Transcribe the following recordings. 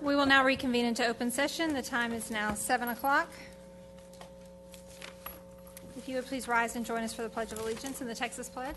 We will now reconvene into open session. The time is now 7 o'clock. If you would please rise and join us for the Pledge of Allegiance and the Texas Pledge.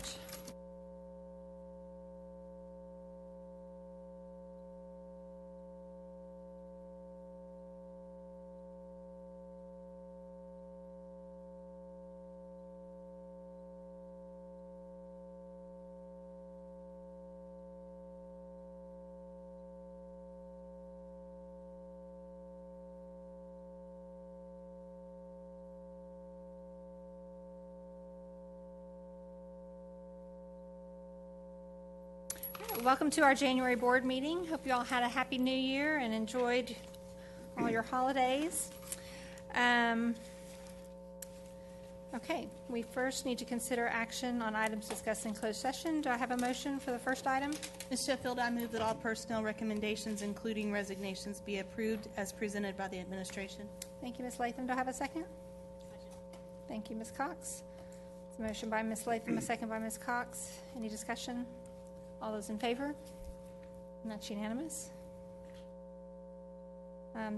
Welcome to our January board meeting. Hope you all had a happy new year and enjoyed all your holidays. Okay, we first need to consider action on items discussed in closed session. Do I have a motion for the first item? Ms. Sheffield, I move that all personnel recommendations, including resignations, be approved as presented by the administration. Thank you, Ms. Latham. Do I have a second? Thank you, Ms. Cox. It's a motion by Ms. Latham, a second by Ms. Cox. Any discussion? All those in favor? And that's unanimous.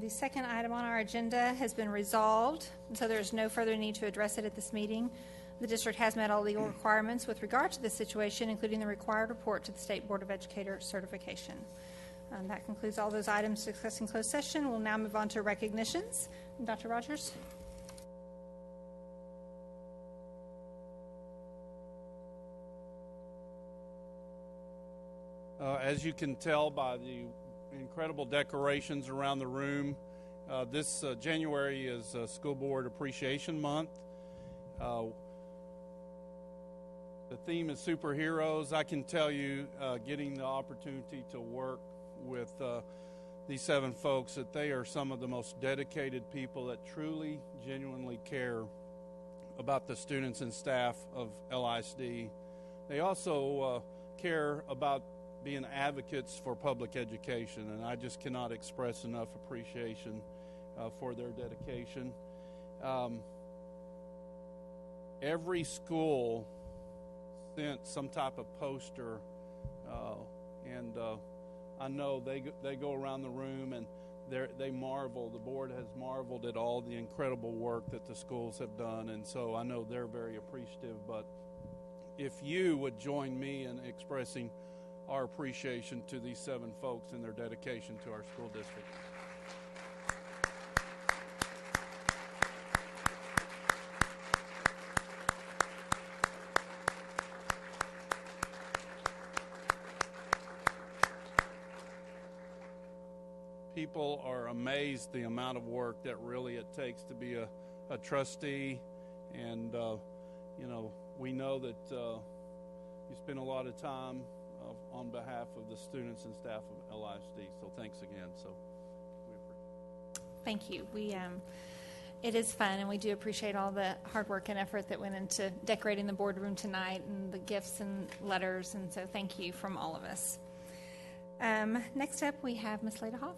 The second item on our agenda has been resolved, and so there is no further need to address it at this meeting. The district has met all legal requirements with regard to this situation, including the required report to the State Board of Educator certification. That concludes all those items discussed in closed session. We'll now move on to recognitions. Dr. Rogers. As you can tell by the incredible decorations around the room, this January is School Board Appreciation Month. The theme is superheroes. I can tell you, getting the opportunity to work with these 7 folks, that they are some of the most dedicated people that truly, genuinely care about the students and staff of LISD. They also care about being advocates for public education, and I just cannot express enough appreciation for their dedication. Every school sent some type of poster, and I know they go around the room and they marvel. The board has marveled at all the incredible work that the schools have done, and so I know they're very appreciative. But if you would join me in expressing our appreciation to these 7 folks and their dedication to our school district. People are amazed the amount of work that really it takes to be a trustee, and we know that you spend a lot of time on behalf of the students and staff of LISD. So thanks again. So we appreciate it. Thank you. It is fun, and we do appreciate all the hard work and effort that went into decorating the boardroom tonight and the gifts and letters, and so thank you from all of us. Next up, we have Ms. Leda Hoff.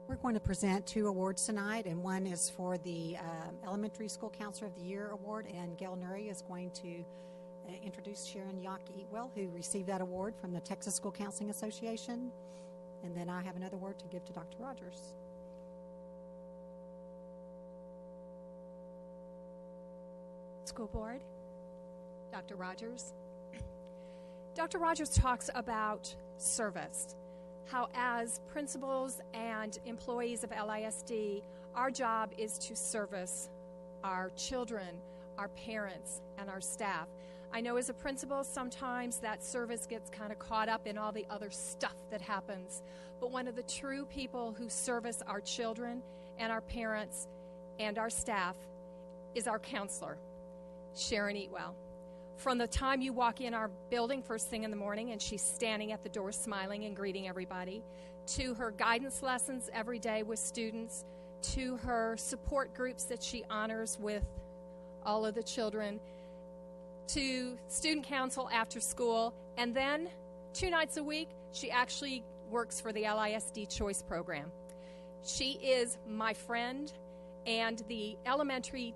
We're going to present 2 awards tonight, and one is for the Elementary School Counselor of the Year Award, and Gail Nuri is going to introduce Sharon Yock-Eatwell, who received that award from the Texas School Counseling Association. And then I have another word to give to Dr. Rogers. School Board, Dr. Rogers. Dr. Rogers talks about service. How as principals and employees of LISD, our job is to service our children, our parents, and our staff. I know as a principal, sometimes that service gets kind of caught up in all the other stuff that happens. But one of the true people who service our children and our parents and our staff is our counselor, Sharon Eatwell. From the time you walk in our building first thing in the morning and she's standing at the door smiling and greeting everybody, to her guidance lessons every day with students, to her support groups that she honors with all of the children, to student council after school, and then 2 nights a week she actually works for the LISD Choice Program. She is my friend and the elementary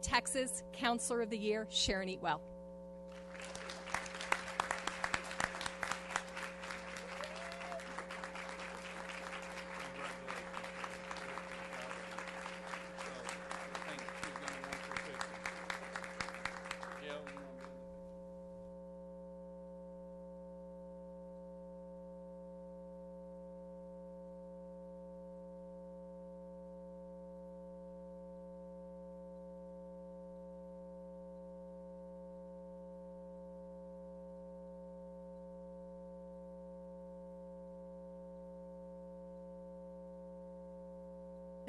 Texas Counselor of the Year, Sharon Eatwell.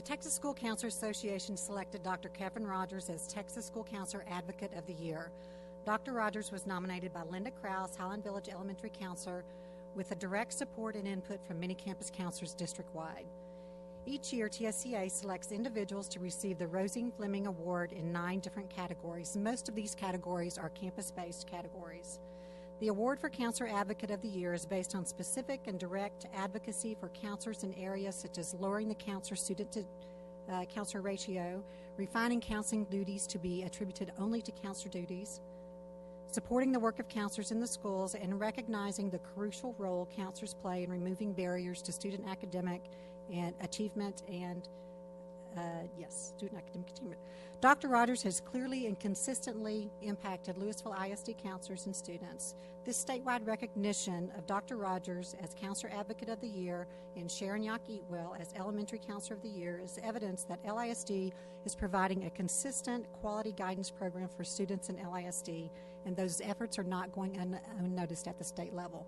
Texas School Counselor Association selected Dr. Kevin Rogers as Texas School Counselor Advocate of the Year. Dr. Rogers was nominated by Linda Krause, Highland Village Elementary Counselor, with the direct support and input from many campus counselors district-wide. Each year, TSCA selects individuals to receive the Rosine Fleming Award in 9 different categories. Most of these categories are campus-based categories. The award for Counselor Advocate of the Year is based on specific and direct advocacy for counselors in areas such as lowering the counselor-student to counselor ratio, refining counseling duties to be attributed only to counselor duties, supporting the work of counselors in the schools, and recognizing the crucial role counselors play in removing barriers to student academic and achievement and student academic achievement. Dr. Rogers has clearly and consistently impacted Lewisville ISD counselors and students. This statewide recognition of Dr. Rogers as Counselor Advocate of the Year and Sharon Yock-Eatwell as Elementary Counselor of the Year is evidence that LISD is providing a consistent quality guidance program for students in LISD, and those efforts are not going unnoticed at the state level.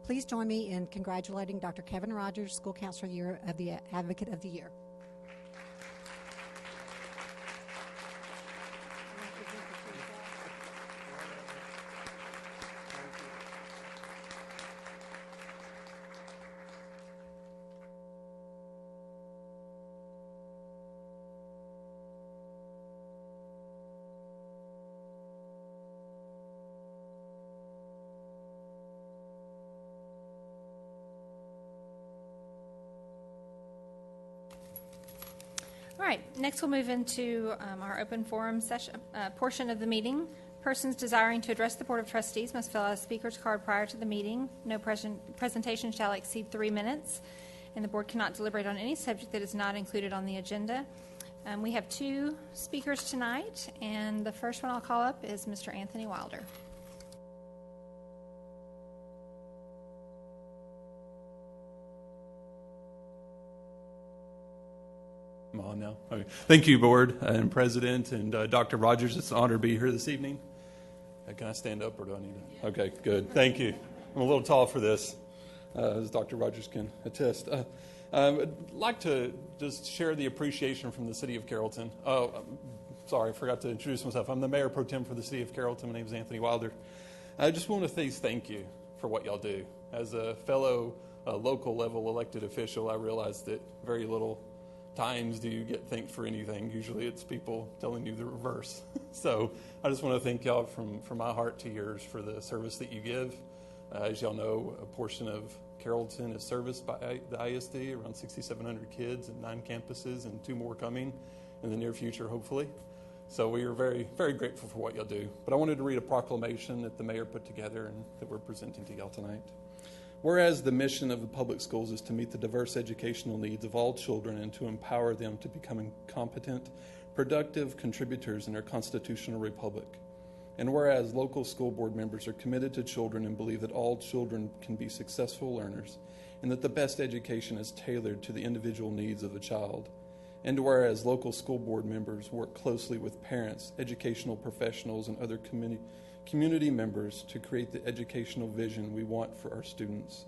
Please join me in congratulating Dr. Kevin Rogers, School Counselor of the Advocate of the Year. All right, next we'll move into our open forum session portion of the meeting. Persons desiring to address the Board of Trustees must fill out a speaker's card prior to the meeting. No presentation shall exceed 3 minutes, and the board cannot deliberate on any subject that is not included on the agenda. We have 2 speakers tonight, and the first one I'll call up is Mr. Anthony Wilder. I'm on now. Okay. Thank you, Board and President and Dr. Rogers. It's an honor to be here this evening. Can I stand up or do I need to? Okay, good. Thank you. I'm a little tall for this, as Dr. Rogers can attest. I'd like to just share the appreciation from the City of Carrollton. Sorry, I forgot to introduce myself. I'm the Mayor Pro Tem for the City of Carrollton. My name is Anthony Wilder. I just want to say thank you for what y'all do. As a fellow local level elected official, I realize that very little times do you get thanked for anything. Usually it's people telling you the reverse. So I just want to thank y'all from my heart to yours for the service that you give. As y'all know, a portion of Carrollton is serviced by the ISD, around 6,700 kids and 9 campuses and 2 more coming in the near future, hopefully. So we are very, very grateful for what y'all do. But I wanted to read a proclamation that the mayor put together and that we're presenting to y'all tonight. Whereas the mission of the public schools is to meet the diverse educational needs of all children and to empower them to become competent, productive contributors in our constitutional republic. And whereas local school board members are committed to children and believe that all children can be successful learners and that the best education is tailored to the individual needs of a child. And whereas local school board members work closely with parents, educational professionals, and other community members to create the educational vision we want for our students.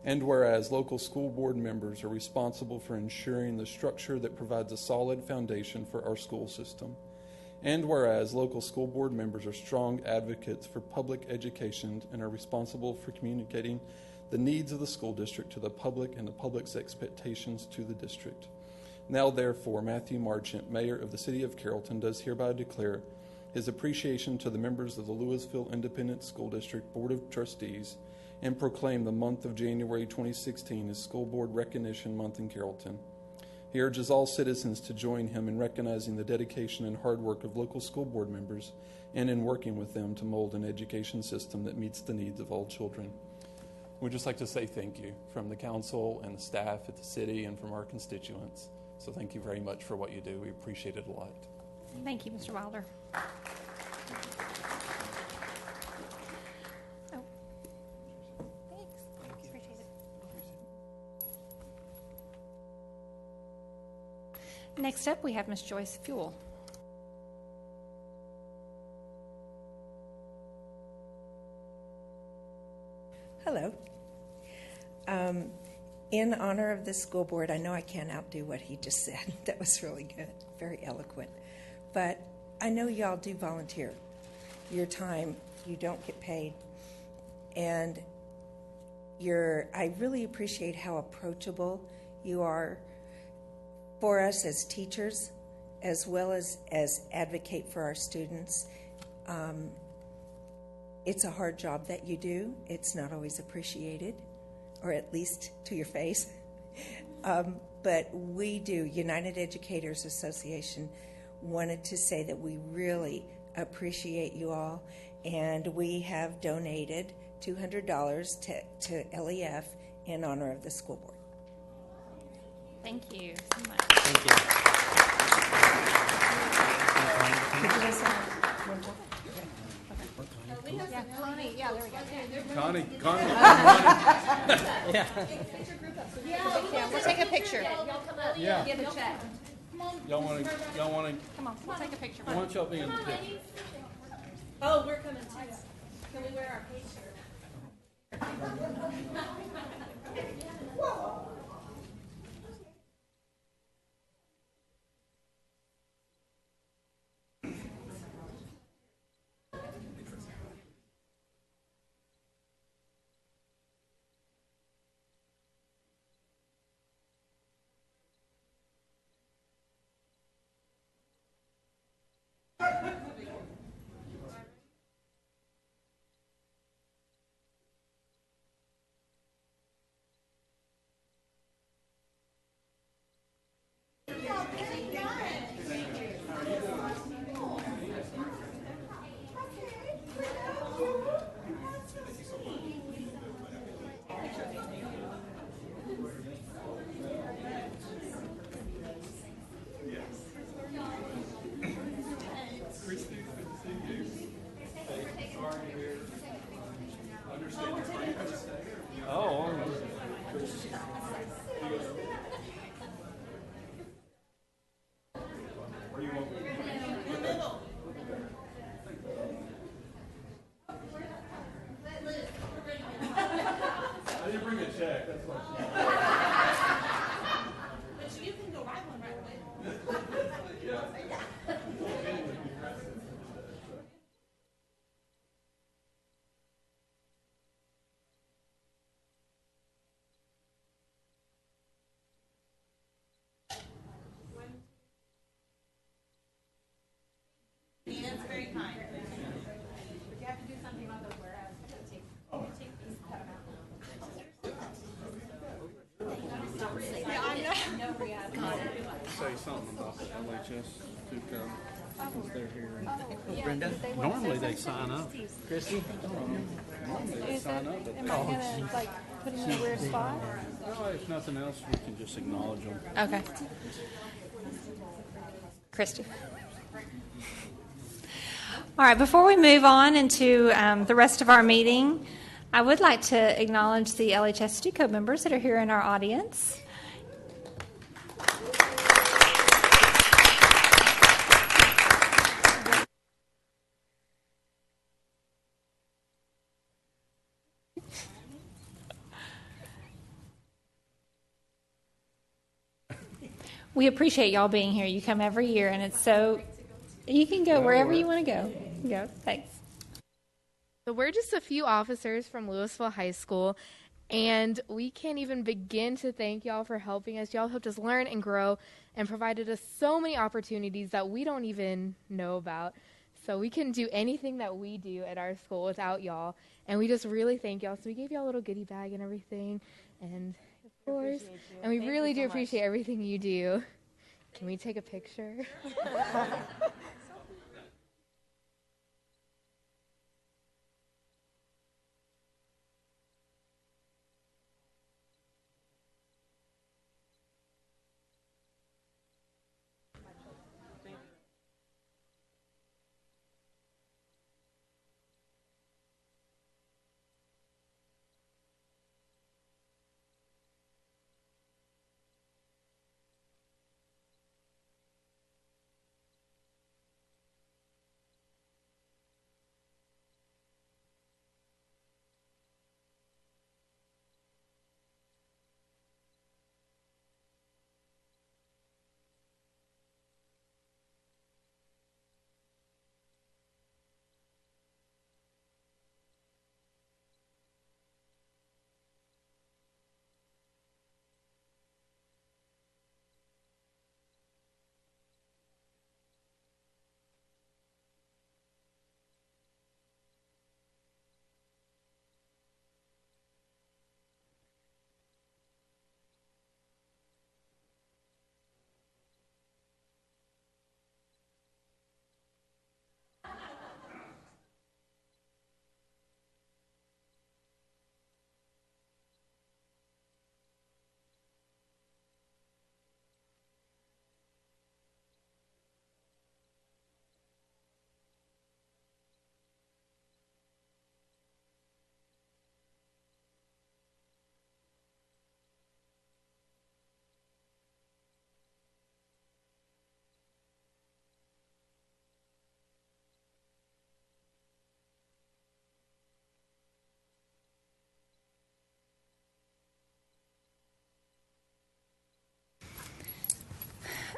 And whereas local school board members are responsible for ensuring the structure that provides a solid foundation for our school system. And whereas local school board members are strong advocates for public education and are responsible for communicating the needs of the school district to the public and the public's expectations to the district. Now therefore, Matthew Marchant, Mayor of the City of Carrollton, does hereby declare his appreciation to the members of the Lewisville Independent School District Board of Trustees and proclaim the month of January 2016 as School Board Recognition Month in Carrollton. He urges all citizens to join him in recognizing the dedication and hard work of local school board members and in working with them to mold an education system that meets the needs of all children. We'd just like to say thank you from the council and the staff at the city and from our constituents. So thank you very much for what you do. We appreciate it a lot. Thank you, Mr. Wilder. Oh, thanks. Appreciate it. Next up, we have Ms. Joyce Fuel. Hello. In honor of the school board, I know I can't outdo what he just said. That was really good, very eloquent. But I know y'all do volunteer. Your time, you don't get paid. And I really appreciate how approachable you are for us as teachers, as well as advocate for our students. It's a hard job that you do. It's not always appreciated, or at least to your face. But we do. United Educators Association wanted to say that we really appreciate you all, and we have donated $200 to LEF in honor of the school board. Thank you so much. Thank you. Connie, yeah, there we go. Connie. Yeah. Yeah, we'll take a picture. Yeah. Give a check. Y'all want to? Come on, we'll take a picture. Why don't y'all be in the picture? Oh, we're coming too. Can we wear our page shirt? I didn't bring a check. That's what. But you can go write one right away. That's very kind. But you have to do something about those whereas. Take these, cut them out. Say something about the LHS to come because they're here. Brenda? Normally they sign up. Christy? Normally they sign up. But Am I gonna, like, put them in a weird spot? well, if nothing else, we can just acknowledge them. Okay. Christy. All right, before we move on into the rest of our meeting, I would like to acknowledge the LHS STUCO members that are here in our audience. We appreciate y'all being here. You come every year, and it's so... You can go wherever you want to go. Go. Thanks. So we're just a few officers from Lewisville High School, and we can't even begin to thank y'all for helping us. Y'all helped us learn and grow and provided us so many opportunities that we don't even know about. So we couldn't do anything that we do at our school without y'all, and we just really thank y'all. So we gave y'all a little goodie bag and everything, and of course, and we really do appreciate everything you do. Can we take a picture?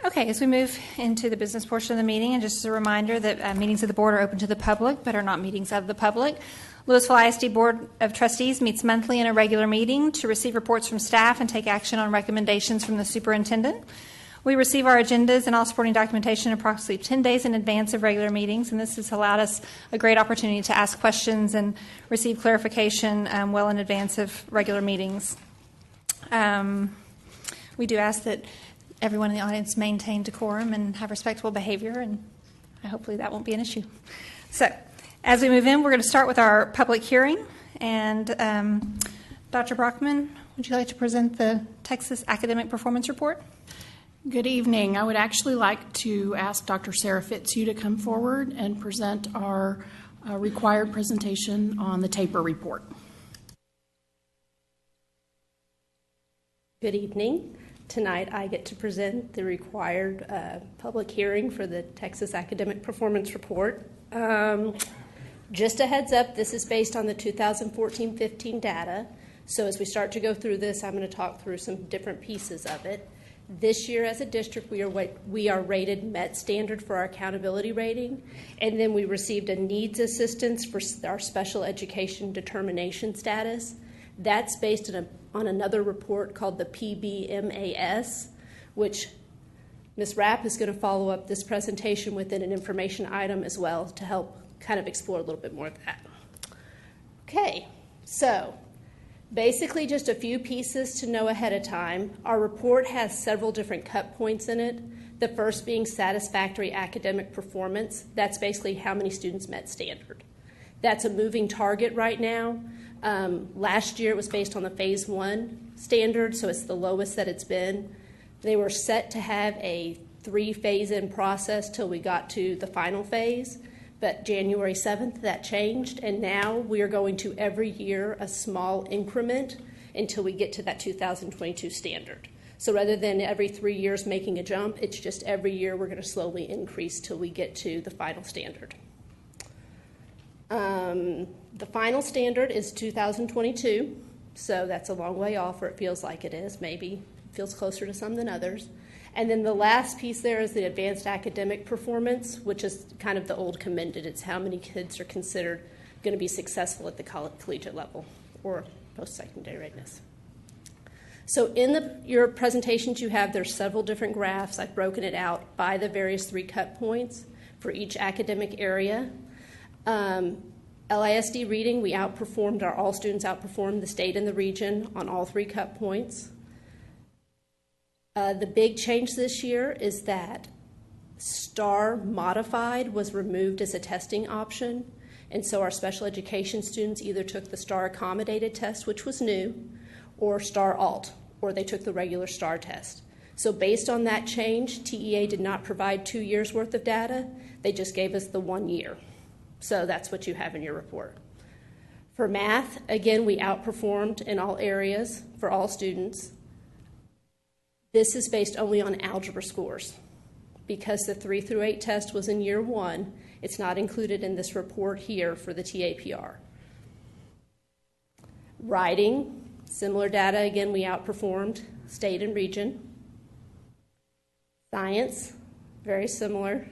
Okay, as we move into the business portion of the meeting, and just as a reminder that meetings of the board are open to the public but are not meetings of the public. Lewisville ISD Board of Trustees meets monthly in a regular meeting to receive reports from staff and take action on recommendations from the superintendent. We receive our agendas and all supporting documentation approximately 10 days in advance of regular meetings, and this has allowed us a great opportunity to ask questions and receive clarification well in advance of regular meetings. We do ask that everyone in the audience maintain decorum and have respectable behavior, and hopefully that won't be an issue. So, as we move in, we're going to start with our public hearing, and Dr. Brockman, would you like to present the Texas Academic Performance Report? Good evening. I would actually like to ask Dr. Sarah Fitzhugh to come forward and present our required presentation on the TAPER report. Good evening. Tonight I get to present the required public hearing for the Texas Academic Performance Report. Just a heads up, this is based on the 2014-15 data. So as we start to go through this, I'm going to talk through some different pieces of it. This year as a district, we are rated MET standard for our accountability rating, and then we received a needs assistance for our special education determination status. That's based on another report called the PBMAS, which Ms. Rapp is going to follow up this presentation within an information item as well to help kind of explore a little bit more of that. Okay, so basically just a few pieces to know ahead of time. Our report has several different cut points in it. The first being satisfactory academic performance. That's basically how many students met standard. That's a moving target right now. Last year it was based on the phase 1 standard, so it's the lowest that it's been. They were set to have a 3-phase-in process till we got to the final phase, but January 7th that changed, and now we are going to every year a small increment until we get to that 2022 standard. So rather than every 3 years making a jump, it's just every year we're going to slowly increase till we get to the final standard. The final standard is 2022, so that's a long way off, or it feels like it is. Maybe it feels closer to some than others. And then the last piece there is the advanced academic performance, which is kind of the old commended. It's how many kids are considered going to be successful at the collegiate level or post-secondary readiness. So in your presentations you have, there's several different graphs. I've broken it out by the various 3 cut points for each academic area. LISD reading, all students outperformed the state and the region on all 3 cut points. The big change this year is that STAR modified was removed as a testing option, and so our special education students either took the STAR accommodated test, which was new, or STAR alt, or they took the regular STAR test. So based on that change, TEA did not provide 2 years worth of data, they just gave us the 1 year. So that's what you have in your report. For math, again, we outperformed in all areas for all students. This is based only on algebra scores. Because the 3 through 8 test was in year 1, it's not included in this report here for the TAPR. Writing, similar data, again, we outperformed state and region. Science, very similar.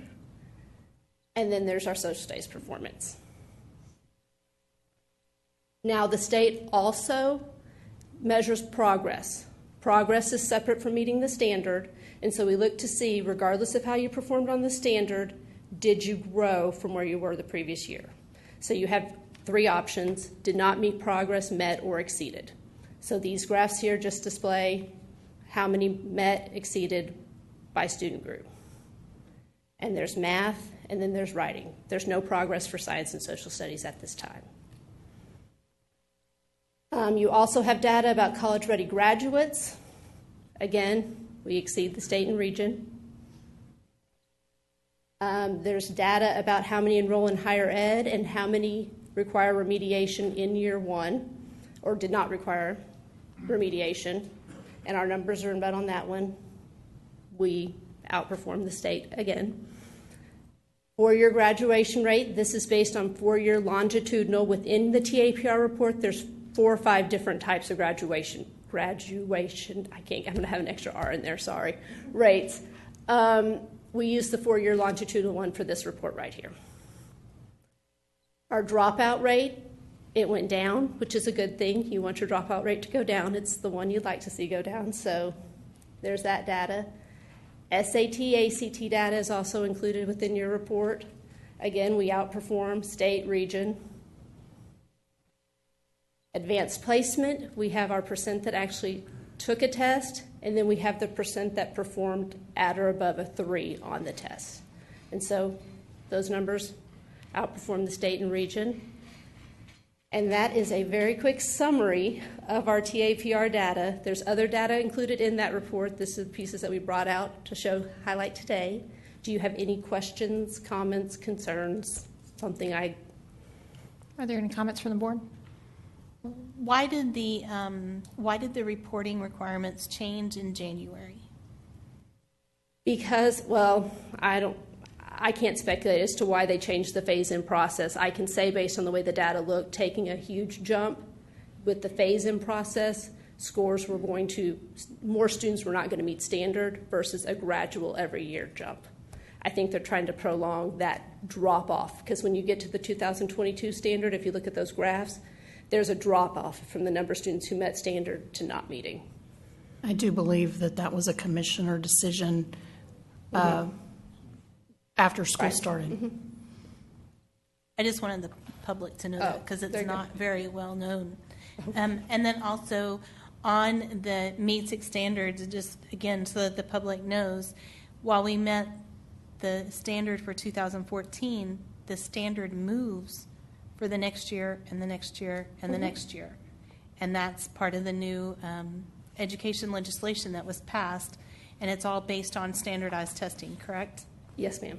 And then there's our social studies performance. Now, the state also measures progress. Progress is separate from meeting the standard, and so we look to see, regardless of how you performed on the standard, did you grow from where you were the previous year? So you have 3 options: did not meet progress, met, or exceeded. So these graphs here just display how many met, exceeded by student group. And there's math, and then there's writing. There's no progress for science and social studies at this time. You also have data about college-ready graduates. Again, we exceed the state and region. There's data about how many enroll in higher ed and how many require remediation in year 1 or did not require remediation. And our numbers are met on that one. We outperform the state again. 4-year graduation rate, this is based on 4-year longitudinal. Within the TAPR report, there's 4 or 5 different types of graduation, I'm going to have an extra R in there, sorry, rates. We used the 4-year longitudinal one for this report right here. Our dropout rate, it went down, which is a good thing. You want your dropout rate to go down. It's the one you'd like to see go down. So there's that data. SAT, ACT data is also included within your report. Again, we outperform state, region. Advanced placement, we have our percent that actually took a test, and then we have the percent that performed at or above a 3 on the test. And so those numbers outperform the state and region. And that is a very quick summary of our TAPR data. There's other data included in that report. This is the pieces that we brought out to highlight today. Do you have any questions, comments, concerns? Are there any comments from the board? Why did the reporting requirements change in January? Because, I can't speculate as to why they changed the phase-in process. I can say based on the way the data looked, taking a huge jump with the phase-in process, more students were not going to meet standard versus a gradual every year jump. I think they're trying to prolong that drop off because when you get to the 2022 standard, if you look at those graphs, there's a drop off from the number of students who met standard to not meeting. I do believe that was a commissioner decision after school started. Mm-hmm. I just wanted the public to know that because it's not very well known. And then also on the MEETS standards, just again so that the public knows, while we met the standard for 2014, the standard moves for the next year and the next year and the next year. And that's part of the new education legislation that was passed, and it's all based on standardized testing, correct? Yes, ma'am.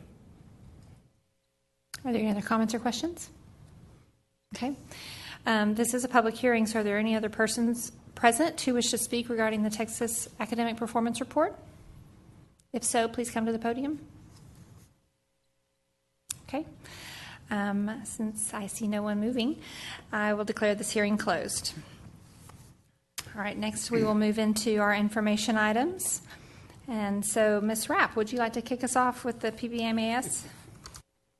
Are there any other comments or questions? Okay. This is a public hearing, so are there any other persons present who wish to speak regarding the Texas Academic Performance Report? If so, please come to the podium. Okay. Since I see no one moving, I will declare this hearing closed. All right, next we will move into our information items. And so, Ms. Rapp, would you like to kick us off with the PBMAS?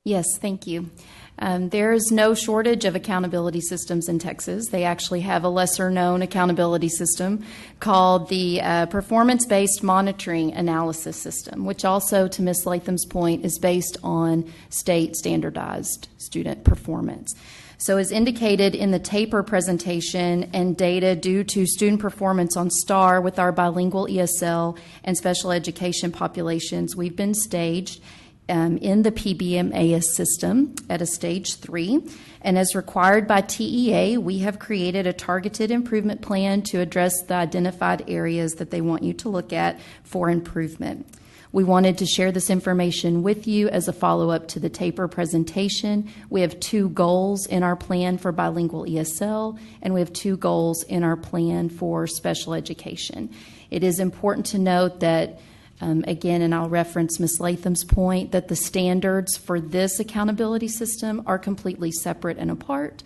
Yes, thank you. There is no shortage of accountability systems in Texas. They actually have a lesser-known accountability system called the Performance-Based Monitoring Analysis System, which also, to Ms. Latham's point, is based on state standardized student performance. So as indicated in the TAPR presentation and data due to student performance on STAR with our bilingual ESL and special education populations, we've been staged in the PBMAS system at a stage 3. And as required by TEA, we have created a targeted improvement plan to address the identified areas that they want you to look at for improvement. We wanted to share this information with you as a follow-up to the TAPR presentation. We have 2 goals in our plan for bilingual ESL, and we have 2 goals in our plan for special education. It is important to note that, again, and I'll reference Ms. Latham's point, that the standards for this accountability system are completely separate and apart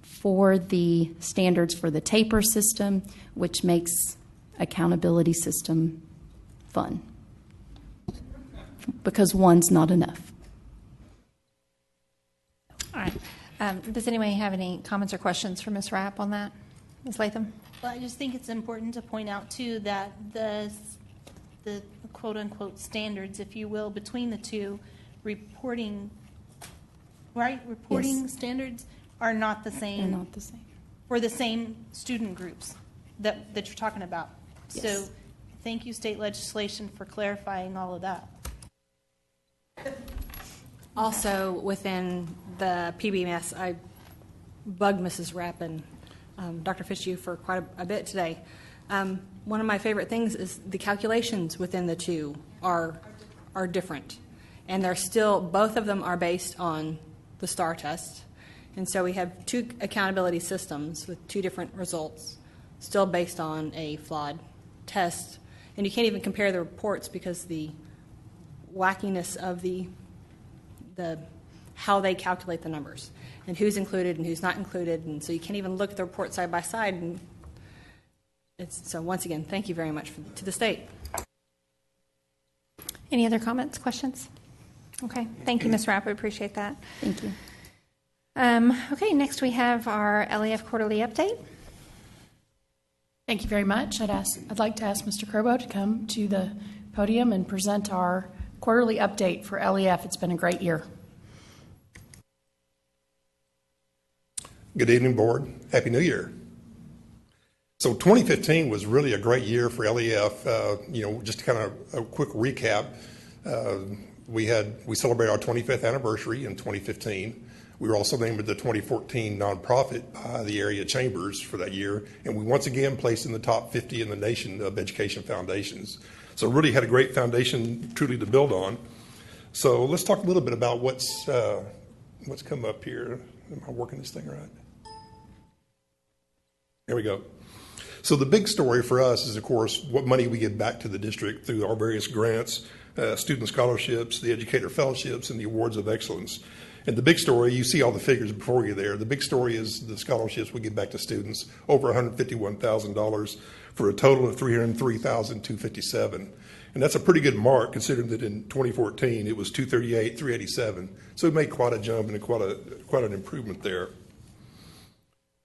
for the standards for the TAPR system, which makes accountability system fun. Because one's not enough. All right. Does anyone have any comments or questions for Ms. Rapp on that? Ms. Latham? Well, I just think it's important to point out, too, that the quote-unquote standards, if you will, between the 2 reporting Yes. standards are not the same. They're not the same. For the same student groups that you're talking about. Yes. So thank you, state legislation, for clarifying all of that. Also, within the PBMS, I bugged Mrs. Rapp and Dr. Fitzhugh for quite a bit today. One of my favorite things is the calculations within the 2 are different. And they're still, both of them are based on the STAR test. And so we have 2 accountability systems with 2 different results, still based on a flawed test. And you can't even compare the reports because the wackiness of the how they calculate the numbers and who's included and who's not included, and so you can't even look at the report side by side. And so once again, thank you very much to the state. Any other comments, questions? Okay, thank you, Ms. Rapp. We appreciate that. Thank you. Okay, next we have our LEF quarterly update. Thank you very much. I'd like to ask Mr. Crobo to come to the podium and present our quarterly update for LEF. It's been a great year. Good evening, Board. Happy New Year. So 2015 was really a great year for LEF. Just kind of a quick recap. We celebrated our 25th anniversary in 2015. We were also named the 2014 nonprofit by the area chambers for that year, and we once again placed in the top 50 in the nation of education foundations. So really had a great foundation truly to build on. So let's talk a little bit about what's come up here. Am I working this thing right? There we go. So the big story for us is, of course, what money we give back to the district through our various grants, student scholarships, the educator fellowships, and the awards of excellence. And the big story, you see all the figures before you there, the big story is the scholarships we give back to students, over $151,000 for a total of $303,257. And that's a pretty good mark considering that in 2014 it was $238,387. So we made quite a jump and quite an improvement there.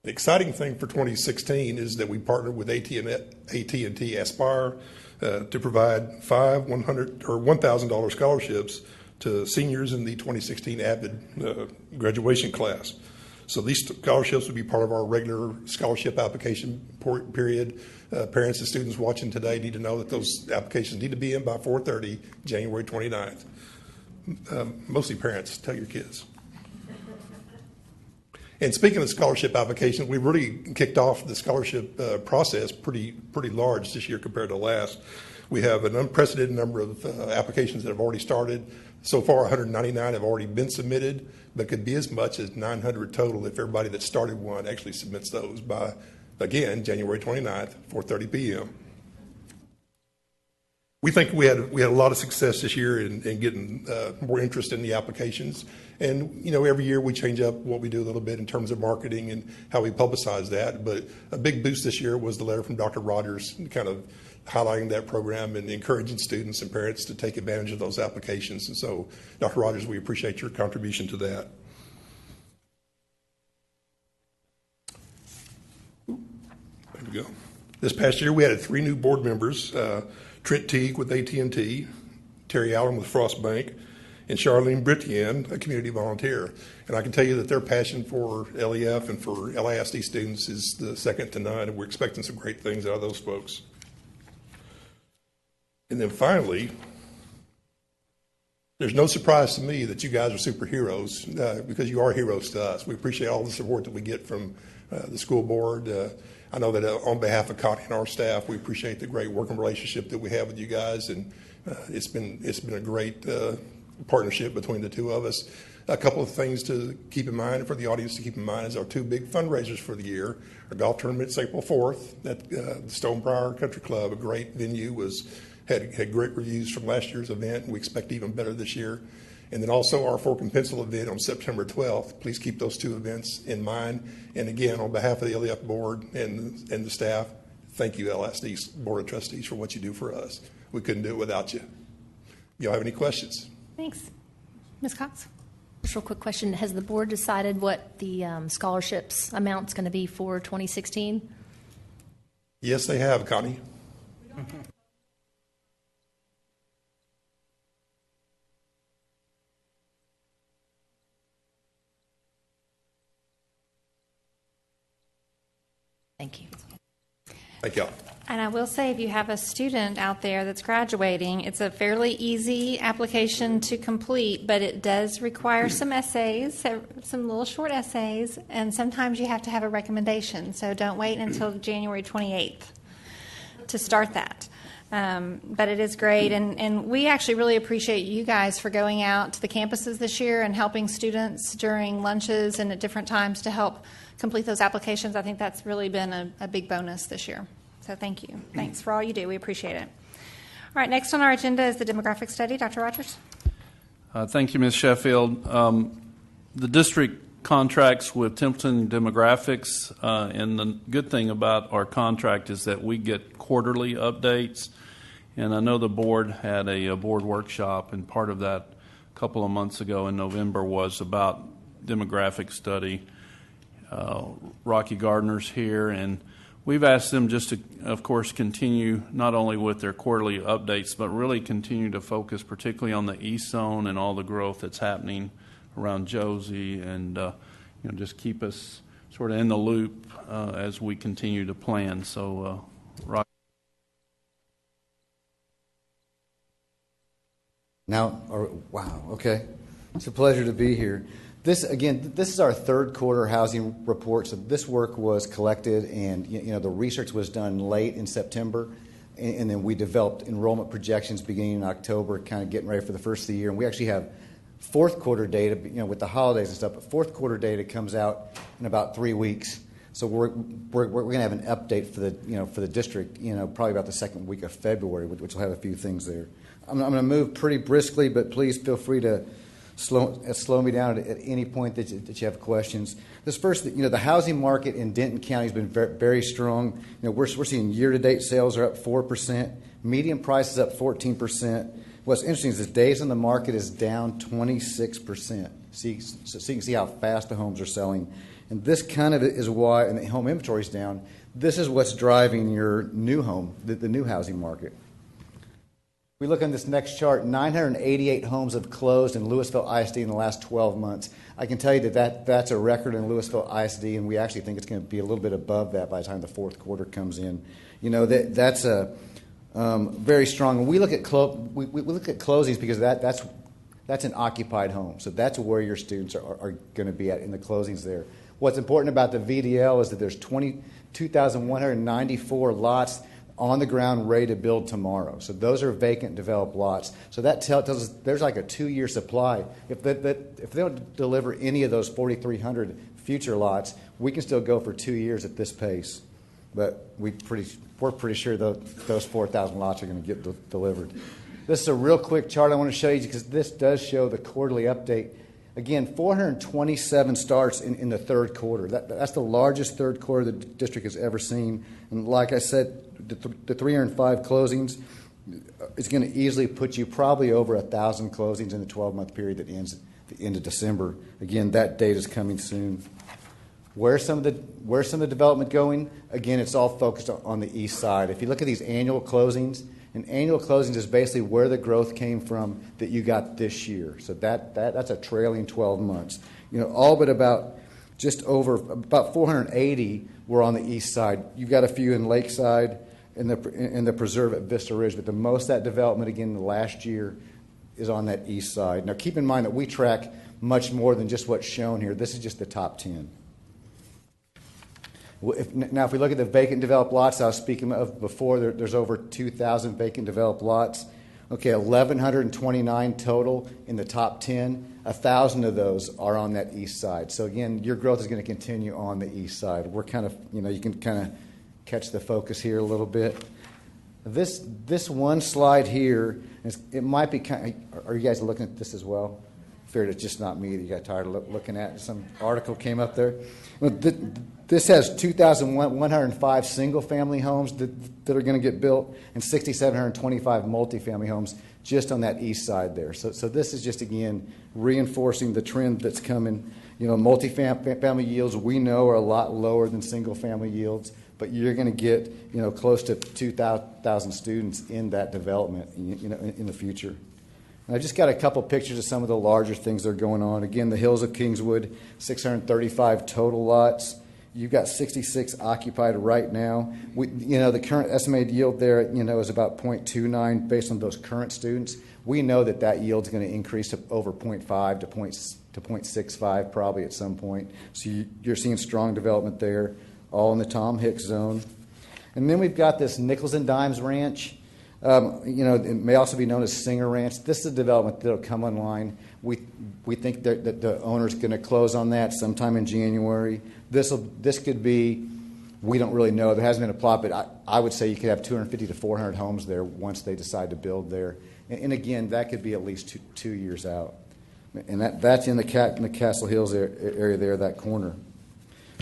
The exciting thing for 2016 is that we partnered with AT&T Aspire to provide 5 $100 or $1,000 scholarships to seniors in the 2016 AVID graduation class. So these scholarships would be part of our regular scholarship application period. Parents and students watching today need to know that those applications need to be in by 4:30, January 29th. Mostly parents, tell your kids. And speaking of scholarship applications, we really kicked off the scholarship process pretty large this year compared to last. We have an unprecedented number of applications that have already started. So far, 199 have already been submitted, but could be as much as 900 total if everybody that started one actually submits those by, again, January 29th, 4:30 p.m. We think we had a lot of success this year in getting more interest in the applications. And, every year we change up what we do a little bit in terms of marketing and how we publicize that. But a big boost this year was the letter from Dr. Rogers kind of highlighting that program and encouraging students and parents to take advantage of those applications. And so, Dr. Rogers, we appreciate your contribution to that. There we go. This past year, we added 3 new board members, Trent Teague with AT&T, Terry Allen with Frost Bank, and Charlene Brittian, a community volunteer. And I can tell you that their passion for LEF and for LISD students is the second to none, and we're expecting some great things out of those folks. And then finally, there's no surprise to me that you guys are superheroes because you are heroes to us. We appreciate all the support that we get from the school board. I know that on behalf of Connie and our staff, we appreciate the great working relationship that we have with you guys, and it's been a great partnership between the two of us. A couple of things to keep in mind and for the audience to keep in mind is our 2 big fundraisers for the year. Our golf tournament's April 4th at the Stonebriar Country Club, a great venue, had great reviews from last year's event, and we expect even better this year. And then also our Fork and Pencil event on September 12th. Please keep those 2 events in mind. And again, on behalf of the LEF board and the staff, thank you, LSD's Board of Trustees, for what you do for us. We couldn't do it without you. Y'all have any questions? Thanks. Ms. Cox? Just a real quick question. Has the board decided what the scholarships amount's going to be for 2016? Yes, they have, Connie. Thank you. Thank y'all. And I will say, if you have a student out there that's graduating, it's a fairly easy application to complete, but it does require some essays, some little short essays, and sometimes you have to have a recommendation. So don't wait until January 28th to start that. But it is great, and we actually really appreciate you guys for going out to the campuses this year and helping students during lunches and at different times to help complete those applications. I think that's really been a big bonus this year. So thank you. Thanks for all you do. We appreciate it. All right, next on our agenda is the demographic study. Dr. Rogers. Thank you, Ms. Sheffield. The district contracts with Templeton Demographics, and the good thing about our contract is that we get quarterly updates. And I know the board had a board workshop, and part of that a couple of months ago in November was about demographic study. Rocky Gardner's here, and we've asked them just to, of course, continue not only with their quarterly updates, but really continue to focus particularly on the East Zone and all the growth that's happening around Josie, and just keep us sort of in the loop as we continue to plan. So, Rocky. Wow, okay. It's a pleasure to be here. This is our third quarter housing report. So this work was collected, and the research was done late in September, and then we developed enrollment projections beginning in October, kind of getting ready for the first of the year. And we actually have fourth quarter data, with the holidays and stuff. But fourth quarter data comes out in about 3 weeks. So we're going to have an update for the district, probably about the second week of February, which will have a few things there. I'm going to move pretty briskly, but please feel free to slow me down at any point that you have questions. This first, the housing market in Denton County has been very, very strong. We're seeing year-to-date sales are up 4%, median prices up 14%. What's interesting is the days on the market is down 26%. So you can see how fast the homes are selling. And this kind of is why, and the home inventory is down, this is what's driving your new home, the new housing market. We look on this next chart, 988 homes have closed in Lewisville ISD in the last 12 months. I can tell you that's a record in Lewisville ISD, and we actually think it's going to be a little bit above that by the time the fourth quarter comes in. That's a very strong. And we look at closings because that's an occupied home, so that's where your students are going to be at in the closings there. What's important about the VDL is that there's 22,194 lots on the ground ready to build tomorrow. So those are vacant developed lots. So that tells us there's like a 2-year supply. If they don't deliver any of those 4,300 future lots, we can still go for 2 years at this pace. But we're pretty sure those 4,000 lots are going to get delivered. This is a real quick chart I want to show you because this does show the quarterly update. Again, 427 starts in the third quarter. That's the largest third quarter the district has ever seen. And like I said, the 305 closings is going to easily put you probably over 1,000 closings in the 12-month period that ends at the end of December. Again, that date is coming soon. Where's some of the development going? Again, it's all focused on the east side. If you look at these annual closings, and annual closings is basically where the growth came from that you got this year. So that's a trailing 12 months. All but about 480 were on the east side. You've got a few in Lakeside and the Preserve at Vista Ridge, but the most of that development again in the last year is on that east side. Now keep in mind that we track much more than just what's shown here. This is just the top 10. If we look at the vacant developed lots I was speaking of before, there's over 2,000 vacant developed lots. Okay, 1,129 total in the top 10. 1,000 of those are on that east side. So again, your growth is going to continue on the east side. We're kind of, you can kind of catch the focus here a little bit. This one slide here, it might be kind of, are you guys looking at this as well? I figured it's just not me that you got tired of looking at. Some article came up there. This has 2,105 single-family homes that are going to get built and 6,725 multifamily homes just on that east side there. So this is just, again, reinforcing the trend that's coming. Multifamily yields we know are a lot lower than single-family yields, but you're going to get, close to 2,000 students in that development, in the future. And I've just got a couple pictures of some of the larger things that are going on. Again, the Hills of Kingswood, 635 total lots. You've got 66 occupied right now. The current estimated yield there, is about 0.29 based on those current students. We know that yield is going to increase to over 0.5 to 0.65 probably at some point. So you're seeing strong development there, all in the Tom Hicks zone. And then we've got this Nickels and Dimes Ranch. It may also be known as Singer Ranch. This is a development that will come online. We think that the owner's going to close on that sometime in January. This could be, we don't really know. There hasn't been a plot, but I would say you could have 250 to 400 homes there once they decide to build there. And again, that could be at least 2 years out. And that's in the Castle Hills area there, that corner.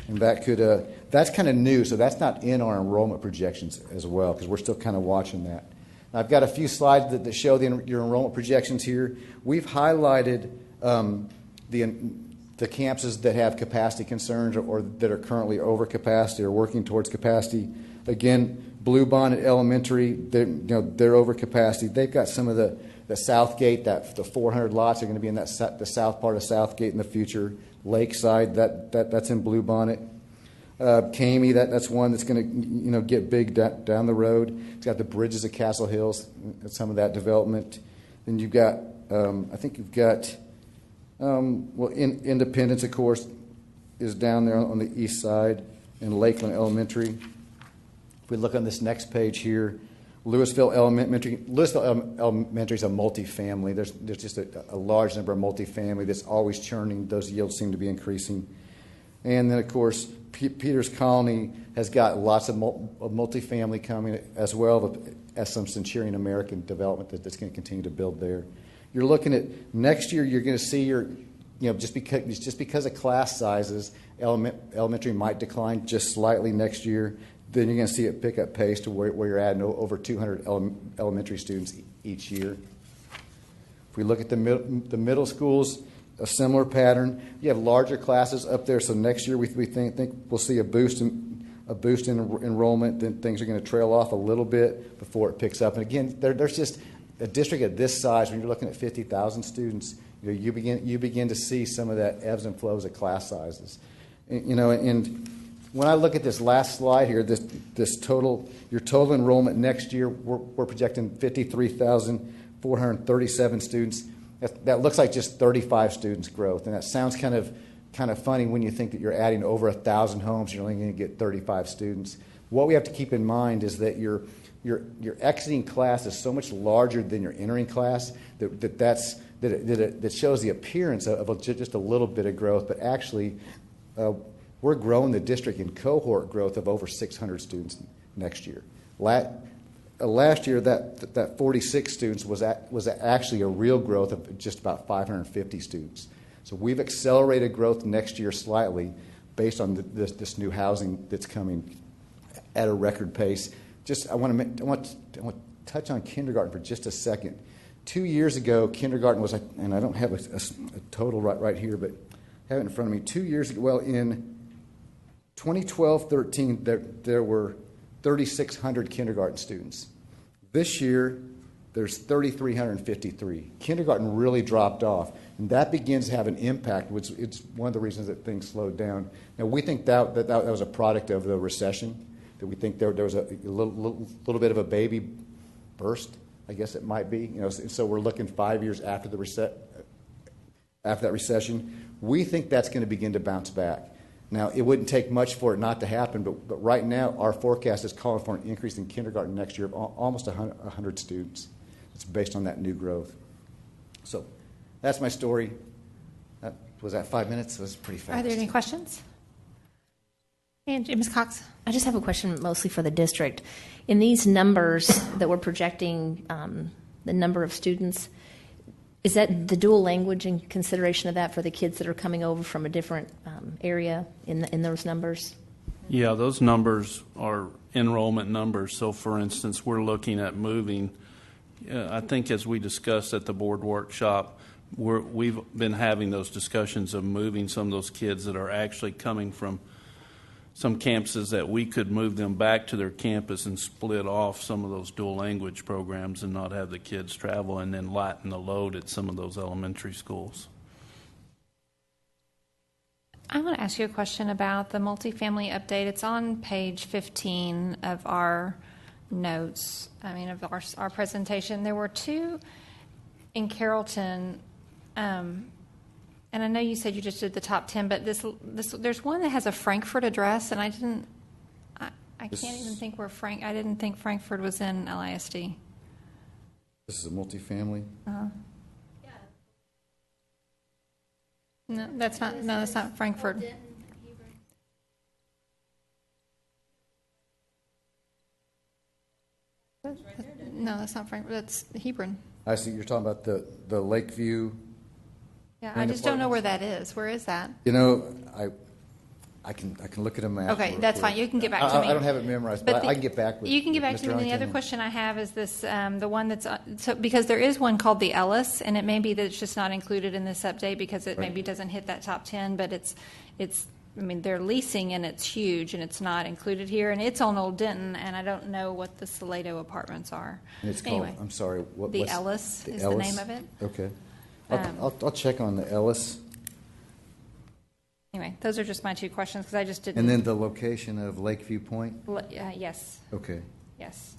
And that's kind of new, so that's not in our enrollment projections as well, because we're still kind of watching that. I've got a few slides that show your enrollment projections here. We've highlighted the campuses that have capacity concerns or that are currently over capacity or working towards capacity. Again, Bluebonnet Elementary, they're over capacity. They've got some of the Southgate, the 400 lots are going to be in the south part of Southgate in the future. Lakeside, that's in Bluebonnet. Camey, that's one that's going to get big down the road. It's got the bridges of Castle Hills, some of that development. Then you've got, I think you've got, Independence, of course, is down there on the east side, and Lakeland Elementary. If we look on this next page here, Lewisville Elementary is a multifamily. There's just a large number of multifamily that's always churning. Those yields seem to be increasing. And then, of course, Peters Colony has got lots of multifamily coming, as well as some Centurion American development that's going to continue to build there. You're looking at next year. You're going to see just because of class sizes, elementary might decline just slightly next year. Then you're going to see it pick up pace to where you're adding over 200 elementary students each year. If we look at the middle schools, a similar pattern. You have larger classes up there, so next year we think we'll see a boost in enrollment. Then things are going to trail off a little bit before it picks up. And again, there's just a district of this size. When you're looking at 50,000 students, you begin to see some of that ebbs and flows of class sizes. And when I look at this last slide here, your total enrollment next year, we're projecting 53,437 students. That looks like just 35 students growth, and that sounds kind of funny when you think that you're adding over 1,000 homes. You're only going to get 35 students. What we have to keep in mind is that your exiting class is so much larger than your entering class that shows the appearance of just a little bit of growth, but actually. We're growing the district in cohort growth of over 600 students next year. Last year, that 46 students was actually a real growth of just about 550 students. So we've accelerated growth next year slightly based on this new housing that's coming at a record pace. I want to touch on kindergarten for just a second. 2 years ago, kindergarten was, and I don't have a total right here, but I have it in front of me. 2 years ago, well, in 2012-13, there were 3,600 kindergarten students. This year, there's 3,353. Kindergarten really dropped off, and that begins to have an impact, which it's one of the reasons that things slowed down. Now, we think that was a product of the recession, that we think there was a little bit of a baby burst, I guess it might be. So we're looking 5 years after that recession. We think that's going to begin to bounce back. Now, it wouldn't take much for it not to happen, but right now our forecast is calling for an increase in kindergarten next year of almost 100 students. It's based on that new growth. So that's my story. Was that 5 minutes? It was pretty fast. Are there any questions? And Ms. Cox? I just have a question mostly for the district. In these numbers that we're projecting, the number of students, is that the dual language in consideration of that for the kids that are coming over from a different area in those numbers? Yeah, those numbers are enrollment numbers. So, for instance, we're looking at moving. I think as we discussed at the board workshop, we've been having those discussions of moving some of those kids that are actually coming from some campuses that we could move them back to their campus and split off some of those dual language programs and not have the kids travel and then lighten the load at some of those elementary schools. I want to ask you a question about the multifamily update. It's on page 15 of our notes, of our presentation. There were two in Carrollton, and I know you said you just did the top 10, but there's one that has a Frankfurt address, and I can't even think I didn't think Frankfurt was in LISD. This is a multifamily. No, that's not Frankfurt. No, that's not Frankfurt. That's Hebron. I see. You're talking about the Lakeview. Yeah, I just don't know where that is. Where is that? I can look at a map. Okay, that's fine. You can get back to me. I don't have it memorized, but I can get back with you can get back with to me. Mr. And the other Huntington. question I have is this: the one that's so because there is one called the Ellis, and it may be that it's just not included in this update because it maybe doesn't hit that top 10, but it's. I mean, they're leasing and it's huge and it's not included here, and it's on Old Denton, and I don't know what the Salado apartments are. And it's anyway, called. I'm sorry. The Ellis is the name of it. Okay. I'll check on the Ellis. Anyway, those are just my two questions because I just didn't. And then the location of Lakeview Point? Yes. Okay. Yes.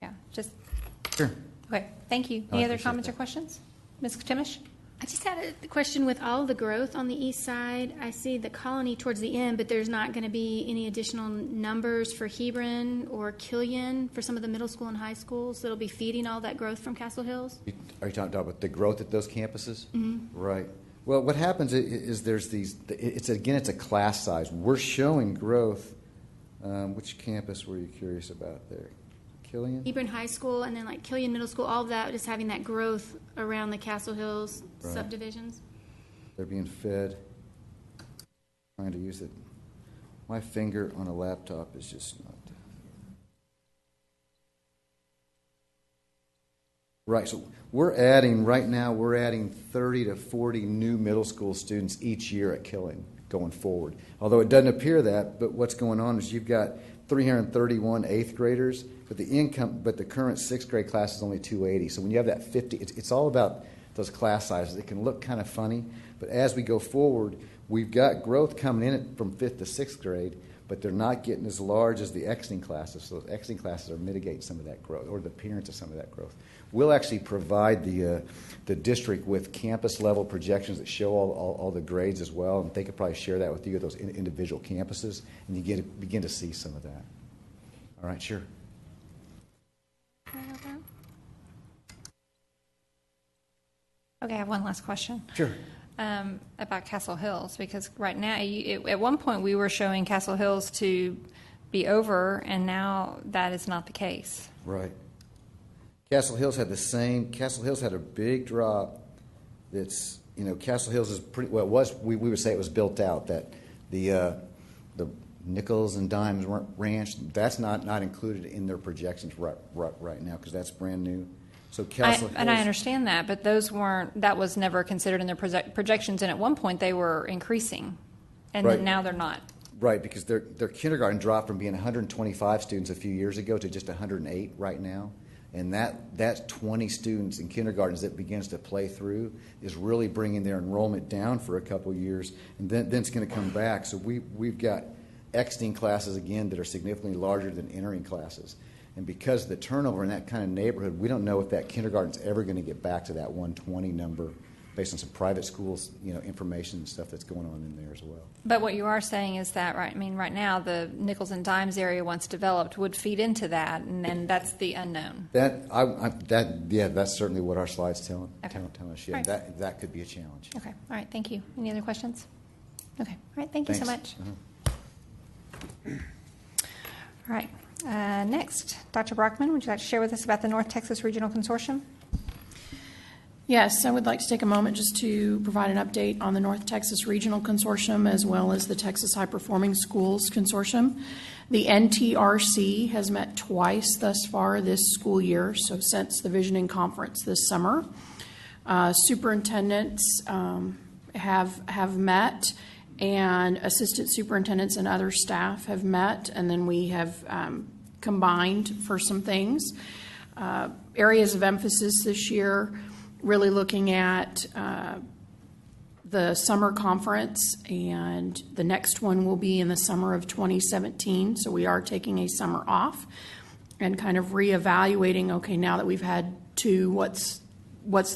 Yeah, just. Sure. Okay, thank you. I Any other appreciate comments that. or questions? Ms. Timish? I just had a question with all the growth on the east side. I see the Colony towards the end, but there's not going to be any additional numbers for Hebron or Killian for some of the middle school and high schools that'll be feeding all that growth from Castle Hills? Are you talking about the growth at those campuses? Mm-hmm. Right. Well, what happens is there's these. It's a class size. We're showing growth. Which campus were you curious about there? Killian? Hebron High School and then like Killian Middle School, all of that just having that growth around the Castle Hills subdivisions. They're being fed. Trying to use it. My finger on a laptop is just not. Right, so we're adding 30 to 40 new middle school students each year at Killian going forward. Although it doesn't appear that, but what's going on is you've got 331 eighth graders, but the current sixth grade class is only 280. So when you have that 50, it's all about those class sizes. It can look kind of funny, but as we go forward, we've got growth coming in from fifth to sixth grade, but they're not getting as large as the exiting classes. So those exiting classes are mitigating some of that growth, or the appearance of some of that growth. We'll actually provide the district with campus-level projections that show all the grades as well, and they could probably share that with you at those individual campuses, and you begin to see some of that. All right, sure. Okay, I have one last question. Sure. About Castle Hills, because right now, at one point we were showing Castle Hills to be over, and now that is not the case. Right. Castle Hills had the same. Castle Hills had a big drop. That's Castle Hills is pretty well. It was we would say it was built out. That the nickels and dimes ranch, that's not included in their projections right now because that's brand new. So Castle Hills, and I understand that, but that was never considered in their projections, and at one point they were increasing, and then now they're not. Right, because their kindergarten dropped from being 125 students a few years ago to just 108 right now. And that 20 students in kindergartens that begins to play through is really bringing their enrollment down for a couple years, and then it's going to come back. So we've got exiting classes again that are significantly larger than entering classes. And because of the turnover in that kind of neighborhood, we don't know if that kindergarten's ever going to get back to that 120 number based on some private schools, information and stuff that's going on in there as well. But what you are saying is that, right? I mean, right now the nickels and dimes area, once developed, would feed into that, and that's the unknown. That's certainly what our slides tell us. Yeah, right. that could be a challenge. Okay. All right. Thank you. Any other questions? Okay. All right. Thank you so much. All right. Next, Dr. Brockman, would you like to share with us about the North Texas Regional Consortium? Yes, I would like to take a moment just to provide an update on the North Texas Regional Consortium as well as the Texas High Performing Schools Consortium. The NTRC has met twice thus far this school year, so since the Visioning Conference this summer. Superintendents have met, and assistant superintendents and other staff have met, and then we have combined for some things. Areas of emphasis this year, really looking at the summer conference, and the next one will be in the summer of 2017. So we are taking a summer off and kind of reevaluating, okay, now that we've had two, what's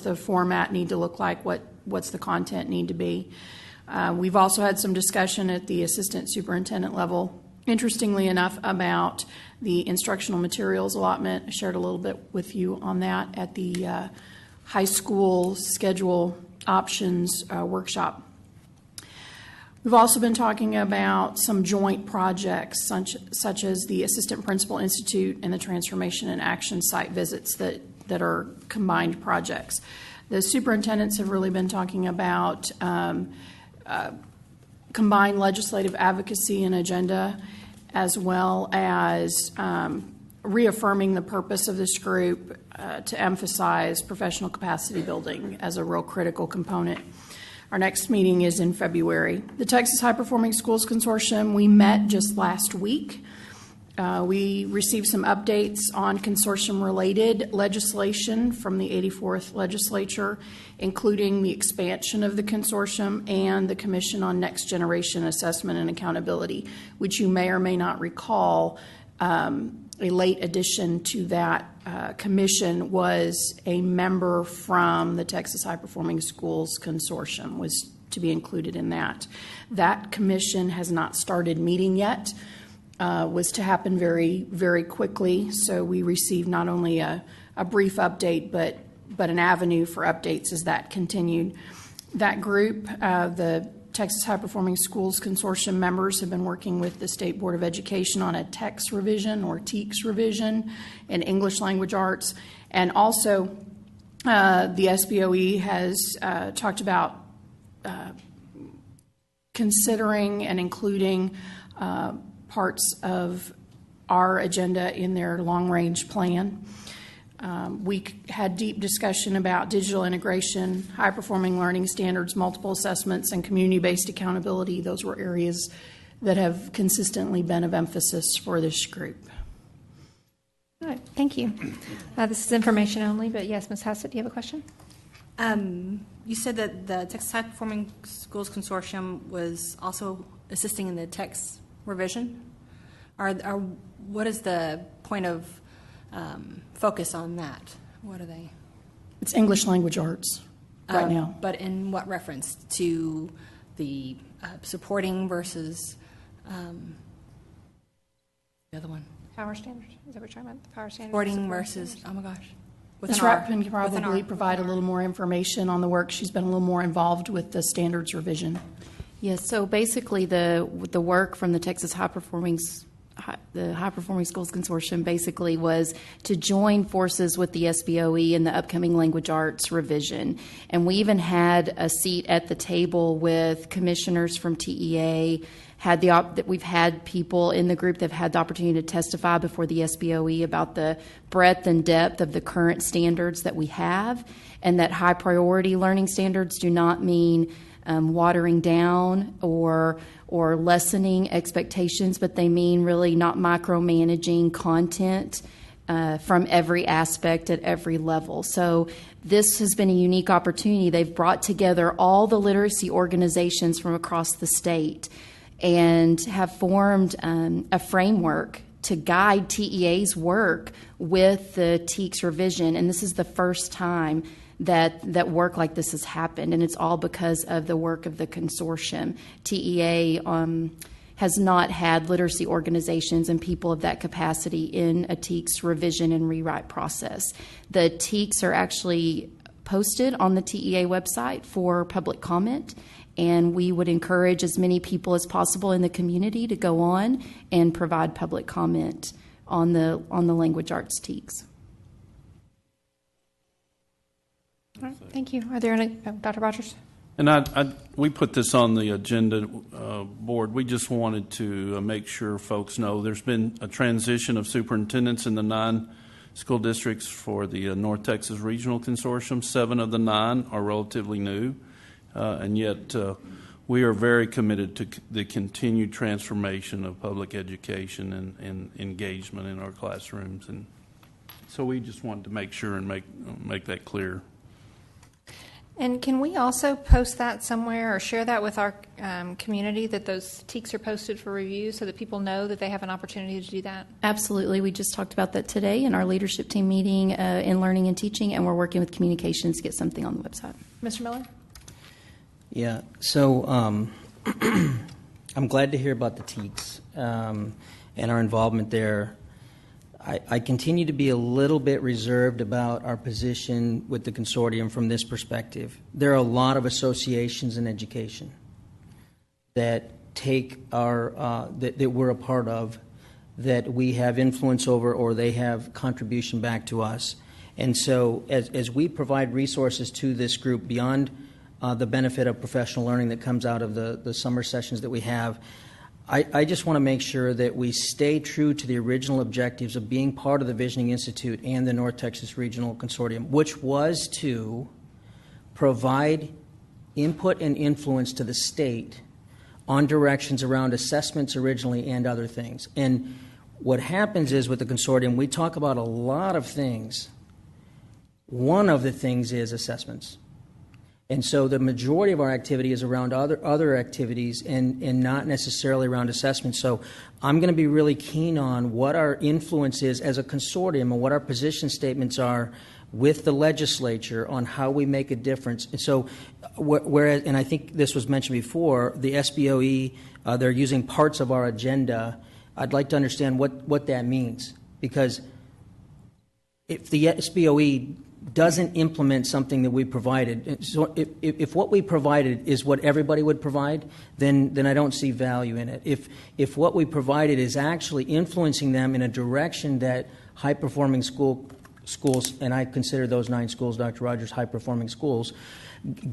the format need to look like? What's the content need to be? We've also had some discussion at the assistant superintendent level, interestingly enough, about the instructional materials allotment. I shared a little bit with you on that at the high school schedule options workshop. We've also been talking about some joint projects such as the Assistant Principal Institute and the Transformation and Action site visits that are combined projects. The superintendents have really been talking about combine legislative advocacy and agenda, as well as reaffirming the purpose of this group to emphasize professional capacity building as a real critical component. Our next meeting is in February. The Texas High Performing Schools Consortium, we met just last week. We received some updates on consortium-related legislation from the 84th Legislature, including the expansion of the consortium and the Commission on Next Generation Assessment and Accountability, which you may or may not recall. A late addition to that commission was a member from the Texas High Performing Schools Consortium was to be included in that. That commission has not started meeting yet. Was to happen very, very quickly. So we received not only a brief update, but an avenue for updates as that continued. That group, the Texas High Performing Schools Consortium members, have been working with the State Board of Education on a TEX revision or TEKS revision in English language arts. And also the SBOE has talked about considering and including parts of our agenda in their long-range plan. We had deep discussion about digital integration, high-performing learning standards, multiple assessments, and community-based accountability. Those were areas that have consistently been of emphasis for this group. All right, thank you. This is information only, but yes, Ms. Hassett, do you have a question? You said that the Texas High Performing Schools Consortium was also assisting in the TEX revision? What is the point of focus on that? What are they? It's English language arts right now. But in what reference? To the supporting versus the other one? Power standards? Is that what you're talking about? The power standards? Supporting versus, oh my gosh. Ms. Rapkin can probably provide a little more information on the work. She's been a little more involved with the standards revision. Yes, so basically the work from the Texas High Performing Schools Consortium basically was to join forces with the SBOE in the upcoming language arts revision. And we even had a seat at the table with commissioners from TEA. We've had people in the group that have had the opportunity to testify before the SBOE about the breadth and depth of the current standards that we have, and that high priority learning standards do not mean watering down or lessening expectations, but they mean really not micromanaging content from every aspect at every level. So this has been a unique opportunity. They've brought together all the literacy organizations from across the state and have formed a framework to guide TEA's work with the TEKS revision. And this is the first time that work like this has happened, and it's all because of the work of the consortium. TEA has not had literacy organizations and people of that capacity in a TEKS revision and rewrite process. The TEKS are actually posted on the TEA website for public comment, and we would encourage as many people as possible in the community to go on and provide public comment on the language arts TEKS. All right, thank you. Are there any, Dr. Rogers? And we put this on the agenda board. We just wanted to make sure folks know there's been a transition of superintendents in the 9 school districts for the North Texas Regional Consortium. 7 of the 9 are relatively new, and yet we are very committed to the continued transformation of public education and engagement in our classrooms. And so we just wanted to make sure and make that clear. And can we also post that somewhere or share that with our community, that those TEKS are posted for review so that people know that they have an opportunity to do that? Absolutely. We just talked about that today in our leadership team meeting in learning and teaching, and we're working with communications to get something on the website. Mr. Miller? Yeah, so I'm glad to hear about the TEKS and our involvement there. I continue to be a little bit reserved about our position with the consortium from this perspective. There are a lot of associations in education that take that we're a part of, that we have influence over, or they have contribution back to us. And so as we provide resources to this group beyond the benefit of professional learning that comes out of the summer sessions that we have. I just want to make sure that we stay true to the original objectives of being part of the Visioning Institute and the North Texas Regional Consortium, which was to provide input and influence to the state on directions around assessments originally and other things. And what happens is with the consortium, we talk about a lot of things. One of the things is assessments. And so the majority of our activity is around other activities and not necessarily around assessment. So I'm going to be really keen on what our influence is as a consortium and what our position statements are with the legislature on how we make a difference. And so, whereas, and I think this was mentioned before, the SBOE, they're using parts of our agenda. I'd like to understand what that means. Because if the SBOE doesn't implement something that we provided, so if what we provided is what everybody would provide, then I don't see value in it. If what we provided is actually influencing them in a direction that high-performing schools, and I consider those 9 schools, Dr. Rogers, high-performing schools,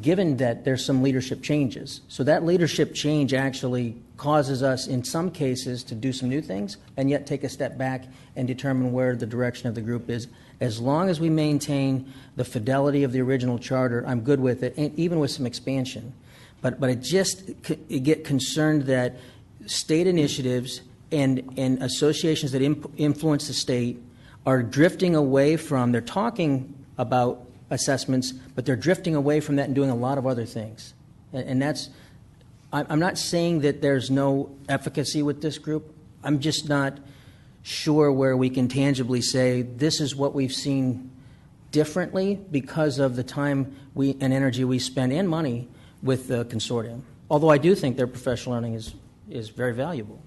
given that there's some leadership changes. So that leadership change actually causes us, in some cases, to do some new things and yet take a step back and determine where the direction of the group is. As long as we maintain the fidelity of the original charter, I'm good with it, and even with some expansion. But I just get concerned that state initiatives and associations that influence the state are drifting away from, they're talking about assessments, but they're drifting away from that and doing a lot of other things. And that's, I'm not saying that there's no efficacy with this group. I'm just not sure where we can tangibly say this is what we've seen differently because of the time and energy we spend and money with the consortium. Although I do think their professional learning is very valuable.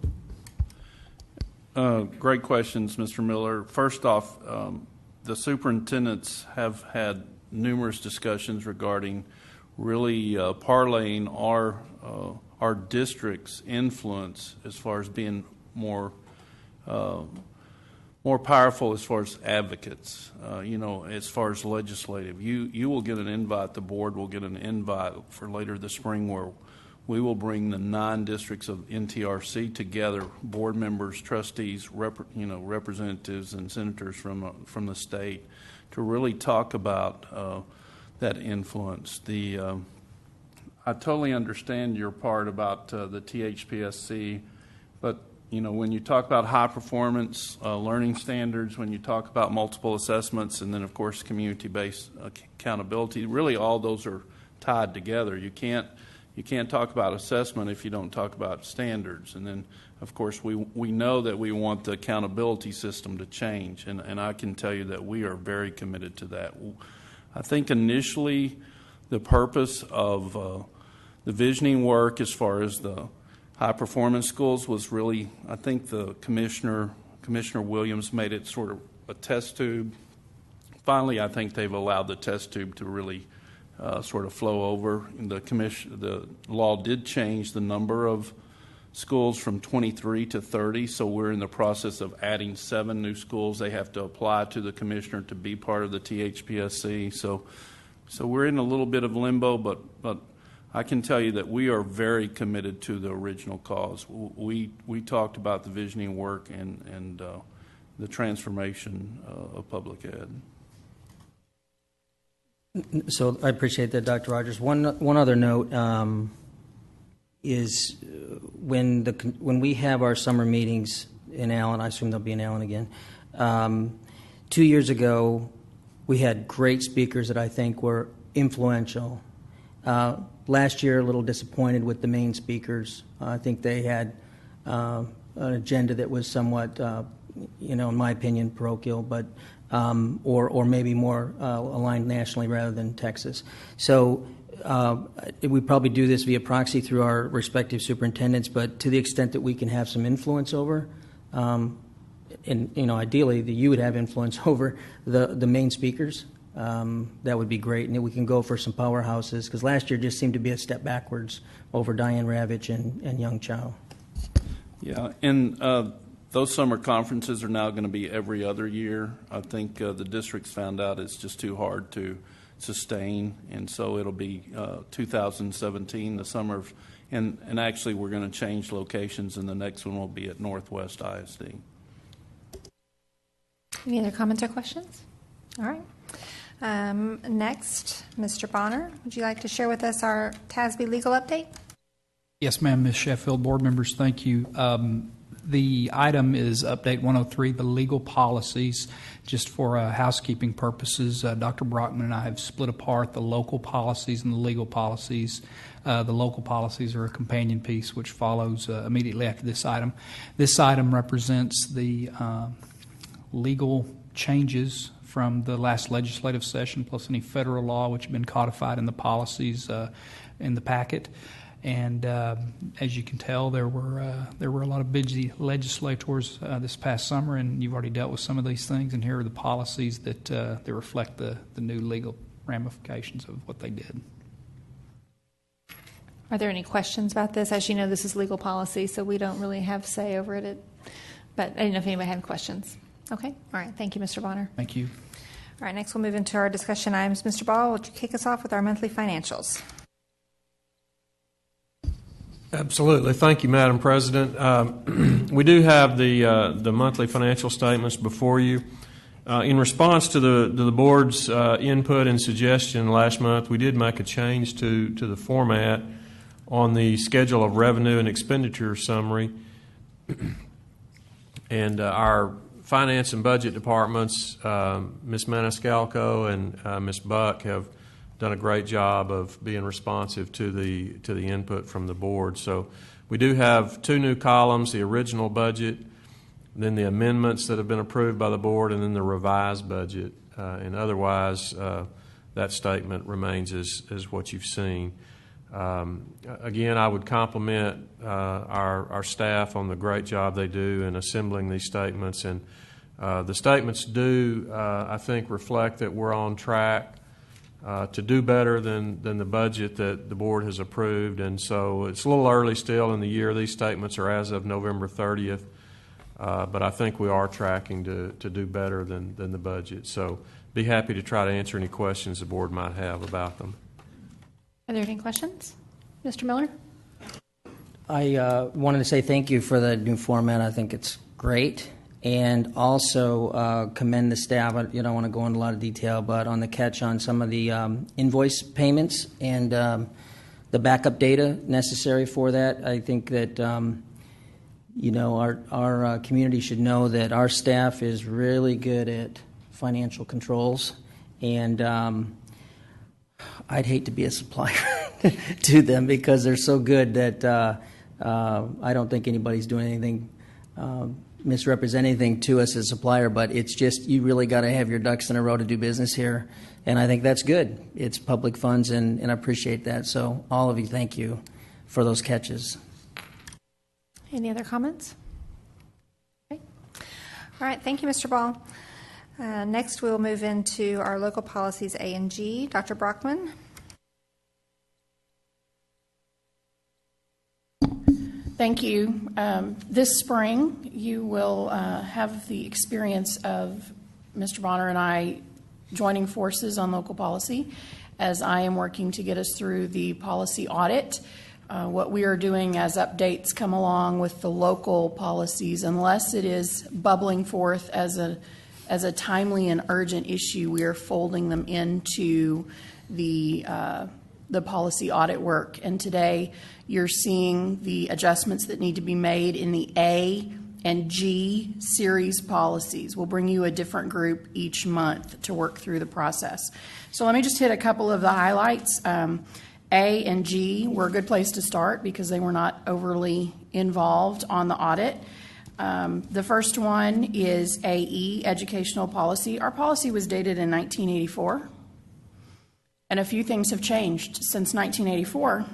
Great questions, Mr. Miller. First off, the superintendents have had numerous discussions regarding really parlaying our district's influence as far as being more powerful as far as advocates, as far as legislative. You will get an invite, the board will get an invite for later this spring where we will bring the 9 districts of NTRC together, board members, trustees, representatives, and senators from the state to really talk about that influence. I totally understand your part about the THPSC, but when you talk about high performance learning standards, when you talk about multiple assessments, and then of course community-based accountability, really all those are tied together. You can't talk about assessment if you don't talk about standards. And then, of course, we know that we want the accountability system to change, and I can tell you that we are very committed to that. I think initially the purpose of the visioning work as far as the high-performance schools was really, I think the Commissioner Williams made it sort of a test tube. Finally, I think they've allowed the test tube to really sort of flow over. The law did change the number of schools from 23 to 30, so we're in the process of adding 7 new schools. They have to apply to the commissioner to be part of the THPSC. So we're in a little bit of limbo, but I can tell you that we are very committed to the original cause. We talked about the visioning work and the transformation of public ed. So I appreciate that, Dr. Rogers. One other note is when we have our summer meetings in Allen, I assume they'll be in Allen again. 2 years ago, we had great speakers that I think were influential. Last year, a little disappointed with the main speakers. I think they had an agenda that was somewhat, in my opinion, parochial, but or maybe more aligned nationally rather than Texas. So we probably do this via proxy through our respective superintendents, but to the extent that we can have some influence over, and ideally that you would have influence over the main speakers, that would be great. And we can go for some powerhouses, because last year just seemed to be a step backwards over Diane Ravitch and Young Chow. Yeah, and those summer conferences are now going to be every other year. I think the districts found out it's just too hard to sustain, and so it'll be 2017, the summer of, and actually we're going to change locations, and the next one will be at Northwest ISD. Any other comments or questions? All right. Next, Mr. Bonner, would you like to share with us our TASB legal update? Yes, ma'am, Ms. Sheffield. Board members, thank you. The item is Update 103, the legal policies. Just for housekeeping purposes, Dr. Brockman and I have split apart the local policies and the legal policies. The local policies are a companion piece which follows immediately after this item. This item represents the legal changes from the last legislative session, plus any federal law which have been codified in the policies in the packet. And as you can tell, there were a lot of busy legislators this past summer, and you've already dealt with some of these things. And here are the policies that reflect the new legal ramifications of what they did. Are there any questions about this? As you know, this is legal policy, so we don't really have say over it. But I didn't know if anybody had questions. Okay. All right. Thank you, Mr. Bonner. Thank you. All right. Next, we'll move into our discussion items. Mr. Ball, would you kick us off with our monthly financials? Absolutely. Thank you, Madam President. We do have the monthly financial statements before you. In response to the board's input and suggestion last month, we did make a change to the format on the schedule of revenue and expenditure summary. And our finance and budget departments, Ms. Maniscalco and Ms. Buck, have done a great job of being responsive to the input from the board. So we do have two new columns: the original budget, then the amendments that have been approved by the board, and then the revised budget. And otherwise, that statement remains as what you've seen. Again, I would compliment our staff on the great job they do in assembling these statements. And the statements do, I think, reflect that we're on track to do better than the budget that the board has approved. And so it's a little early still in the year. These statements are as of November 30th. But I think we are tracking to do better than the budget. So be happy to try to answer any questions the board might have about them. Are there any questions? Mr. Miller? I wanted to say thank you for the new format. I think it's great. And also commend the staff. You don't want to go into a lot of detail, but on the catch on some of the invoice payments and the backup data necessary for that. I think that our community should know that our staff is really good at financial controls, and I'd hate to be a supplier to them because they're so good that I don't think anybody's doing anything misrepresent anything to us as a supplier, but it's just you really got to have your ducks in a row to do business here, and I think that's good. It's public funds, and I appreciate that. So all of you, thank you for those catches. Any other comments? Okay. All right. Thank you, Mr. Ball. Next, we'll move into our local policies A and G. Dr. Brockman. Thank you. This spring, you will have the experience of Mr. Bonner and I joining forces on local policy as I am working to get us through the policy audit. What we are doing as updates come along with the local policies, unless it is bubbling forth as a timely and urgent issue, we are folding them into the policy audit work. And today, you're seeing the adjustments that need to be made in the A and G series policies. We'll bring you a different group each month to work through the process. So let me just hit a couple of the highlights. A and G were a good place to start because they were not overly involved on the audit. The first one is AE, Educational Policy. Our policy was dated in 1984, and a few things have changed since 1984.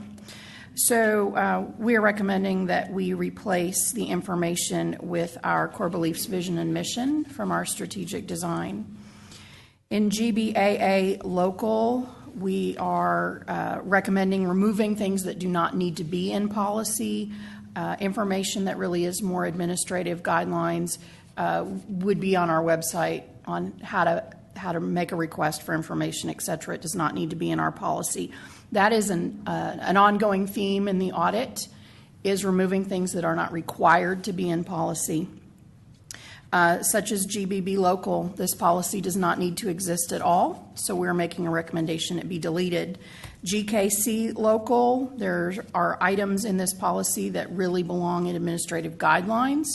So we are recommending that we replace the information with our core beliefs, vision, and mission from our strategic design. In GBAA Local, we are recommending removing things that do not need to be in policy. Information that really is more administrative guidelines would be on our website on how how to make a request for information, et cetera. It does not need to be in our policy. That is an ongoing theme in the audit, is removing things that are not required to be in policy. Such as GBB local, this policy does not need to exist at all, so we're making a recommendation it be deleted. GKC local, there are items in this policy that really belong in administrative guidelines,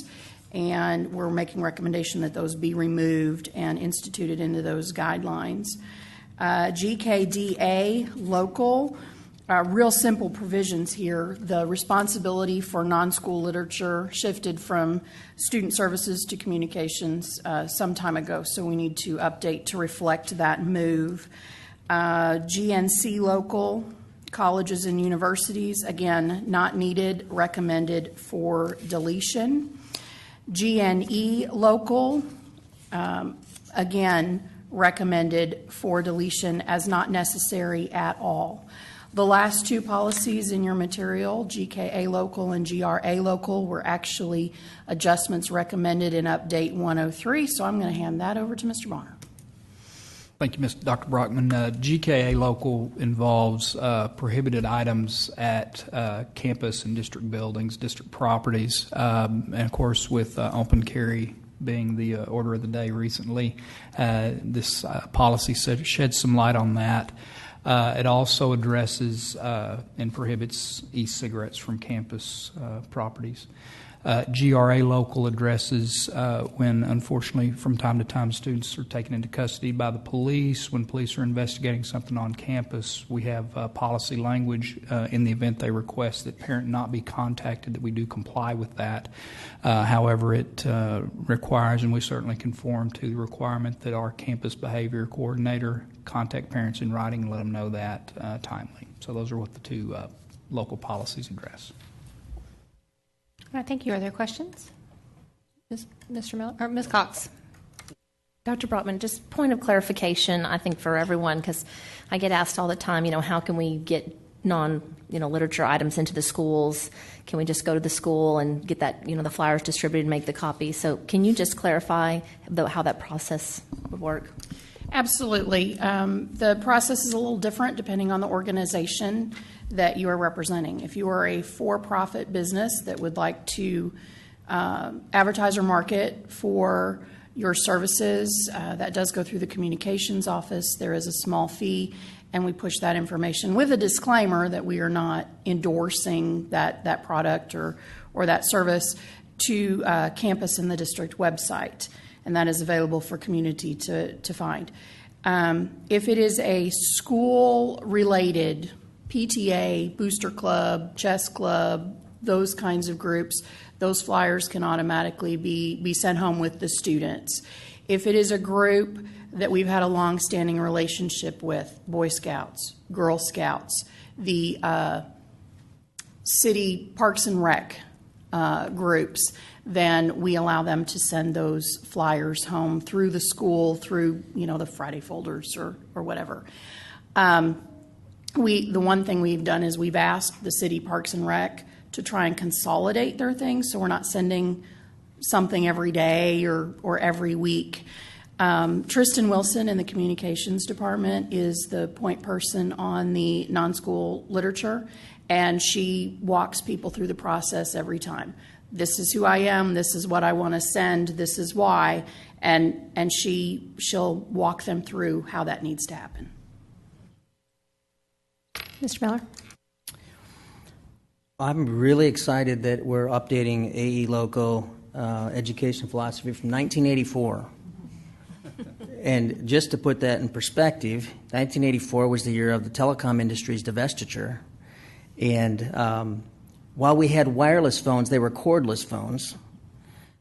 and we're making a recommendation that those be removed and instituted into those guidelines. GKDA local, real simple provisions here. The responsibility for non-school literature shifted from student services to communications some time ago, so we need to update to reflect that move. GNC local, colleges and universities, again, not needed, recommended for deletion. GNE local, again, recommended for deletion as not necessary at all. The last two policies in your material, GKA local and GRA local, were actually adjustments recommended in Update 103, so I'm going to hand that over to Mr. Bonner. Thank you, Dr. Brockman. GKA local involves prohibited items at campus and district buildings, district properties, and of course with open carry being the order of the day recently, this policy sheds some light on that. It also addresses and prohibits e-cigarettes from campus properties. GRA local addresses when, unfortunately, from time to time, students are taken into custody by the police. When police are investigating something on campus, we have policy language in the event they request that parent not be contacted, that we do comply with that. However, it requires, and we certainly conform to the requirement, that our campus behavior coordinator contact parents in writing and let them know that timely. So those are what the two local policies address. All right, thank you. Are there questions? Mr. Miller or Ms. Cox? Dr. Brockman, just point of clarification, I think, for everyone, because I get asked all the time, how can we get literature items into the schools? Can we just go to the school and get that, the flyers distributed and make the copies? So can you just clarify how that process would work? Absolutely. The process is a little different depending on the organization that you are representing. If you are a for-profit business that would like to advertise or market for your services, that does go through the communications office. There is a small fee, and we push that information with a disclaimer that we are not endorsing that product or that service to campus and the district website, and that is available for community to find. If it is a school-related PTA, booster club, chess club, those kinds of groups, those flyers can automatically be sent home with the students. If it is a group that we've had a long-standing relationship with, Boy Scouts, Girl Scouts, the city Parks and Rec groups, then we allow them to send those flyers home through the school, through the Friday folders or whatever. The one thing we've done is we've asked the city Parks and Rec to try and consolidate their things, so we're not sending something every day or every week. Tristan Wilson in the communications department is the point person on the non-school literature, and she walks people through the process every time. This is who I am, this is what I want to send, this is why, and she'll walk them through how that needs to happen. Mr. Miller? I'm really excited that we're updating AE Local education philosophy from 1984. And just to put that in perspective, 1984 was the year of the telecom industry's divestiture. And while we had wireless phones, they were cordless phones,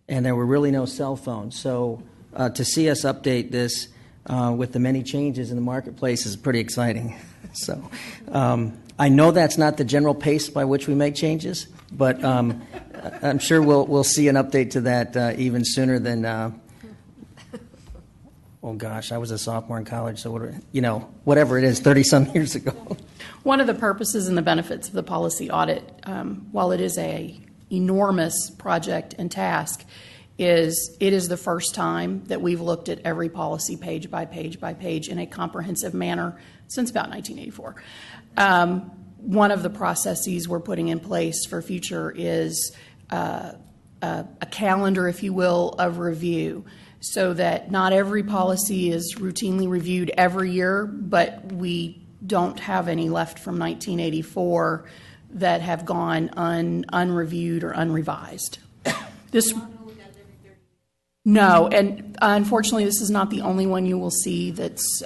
and there were really no cell phones. So to see us update this with the many changes in the marketplace is pretty exciting. So I know that's not the general pace by which we make changes, but I'm sure we'll see an update to that even sooner than, oh gosh, I was a sophomore in college, so whatever it is, 30-some years ago. One of the purposes and the benefits of the policy audit, while it is a enormous project and task, is it is the first time that we've looked at every policy page by page by page in a comprehensive manner since about 1984. One of the processes we're putting in place for future is a calendar, if you will, of review, so that not every policy is routinely reviewed every year, but we don't have any left from 1984 that have gone unreviewed or unrevised. No, and unfortunately, this is not the only one you will see that's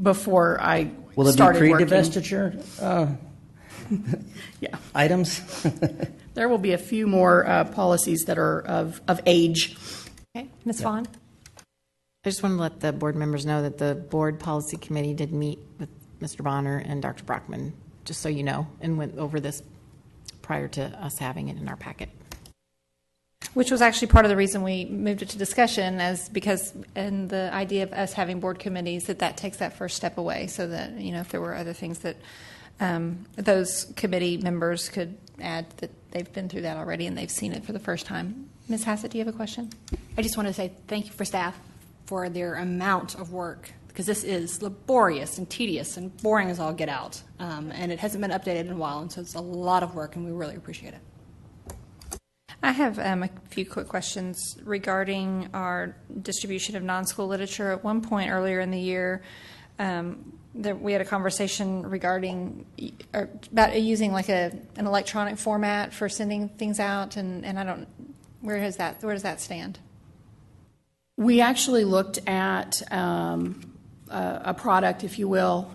before I Will it be started working. pre-divestiture Yeah. items? There will be a few more policies that are of age. Okay, Ms. Vaughn? I just want to let the board members know that the board policy committee did meet with Mr. Bonner and Dr. Brockman, just so you know, and went over this prior to us having it in our packet. Which was actually part of the reason we moved it to discussion, because in the idea of us having board committees, that takes that first step away, so that, if there were other things that those committee members could add, that they've been through that already and they've seen it for the first time. Ms. Hassett, do you have a question? I just want to say thank you for staff for their amount of work, because this is laborious and tedious and boring as all get out. And it hasn't been updated in a while, and so it's a lot of work, and we really appreciate it. I have a few quick questions regarding our distribution of non-school literature. At one point earlier in the year, we had a conversation regarding about using like an electronic format for sending things out, and I don't. Where does that stand? We actually looked at a product, if you will,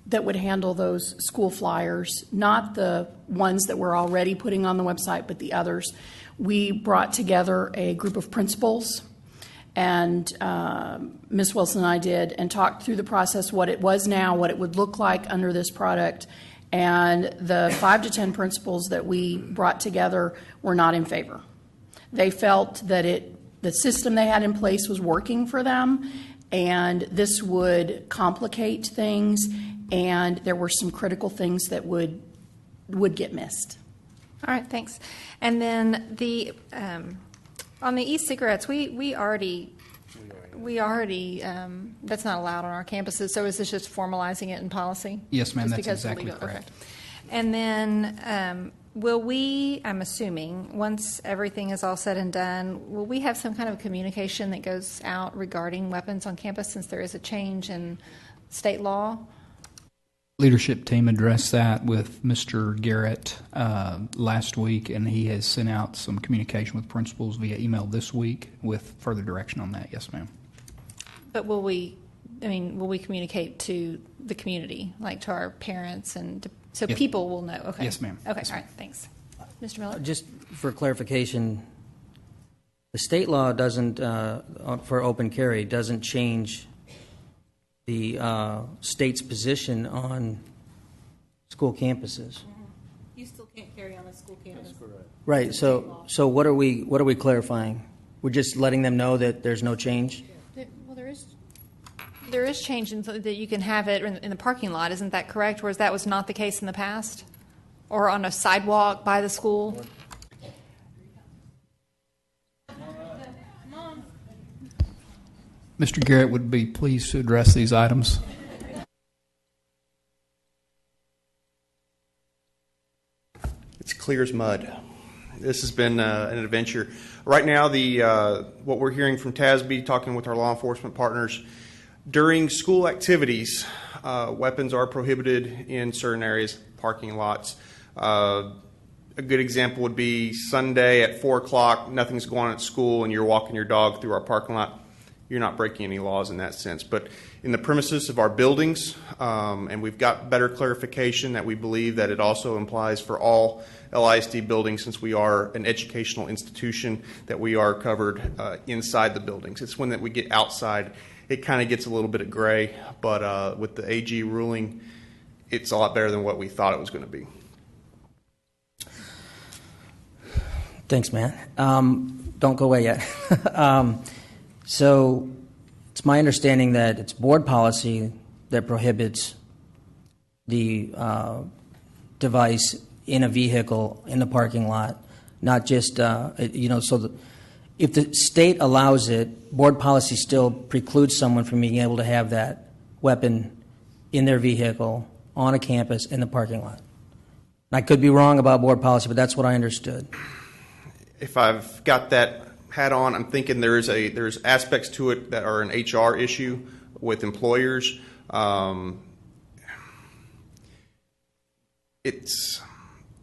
that would handle those school flyers, not the ones that we're already putting on the website, but the others. We brought together a group of principals, and Ms. Wilson and I did, and talked through the process, what it was now, what it would look like under this product. And the 5 to 10 principals that we brought together were not in favor. They felt that the system they had in place was working for them, and this would complicate things, and there were some critical things that would get missed. All right, thanks. And then on the e-cigarettes, we already that's not allowed on our campuses. So is this just formalizing it in policy? Yes, ma'am. Just That's because exactly legal? correct. Okay. And then will we? I'm assuming once everything is all said and done, will we have some kind of communication that goes out regarding weapons on campus, since there is a change in state law? Leadership team addressed that with Mr. Garrett last week, and he has sent out some communication with principals via email this week with further direction on that. Yes, ma'am. But will we communicate to the community, like to our parents, and so Yes. people will know? Okay. Yes, ma'am. Okay. Yes, All right. Thanks, Mr. Miller. Just for clarification, the state law doesn't, for open carry, doesn't change the state's position on school campuses. You still can't carry on a school campus. That's correct. Right. So what are we clarifying? We're just letting them know that there's no change. Well, there is change in so that you can have it in the parking lot. Isn't that correct? Whereas that was not the case in the past, or on a sidewalk by the school. Mr. Garrett would be pleased to address these items. It's clear as mud. This has been an adventure. Right now, what we're hearing from TASB, talking with our law enforcement partners, during school activities, weapons are prohibited in certain areas, parking lots. A good example would be Sunday at 4 o'clock, nothing's going on at school, and you're walking your dog through our parking lot. You're not breaking any laws in that sense. But in the premises of our buildings, and we've got better clarification that we believe that it also implies for all LISD buildings, since we are an educational institution, that we are covered inside the buildings. It's when that we get outside, it kind of gets a little bit of gray. But with the AG ruling, it's a lot better than what we thought it was going to be. Thanks, man. Don't go away yet. So it's my understanding that it's board policy that prohibits the device in a vehicle in the parking lot, not just, if the state allows it, board policy still precludes someone from being able to have that weapon in their vehicle on a campus in the parking lot. I could be wrong about board policy, but that's what I understood. If I've got that hat on, I'm thinking there's aspects to it that are an HR issue with employers. It's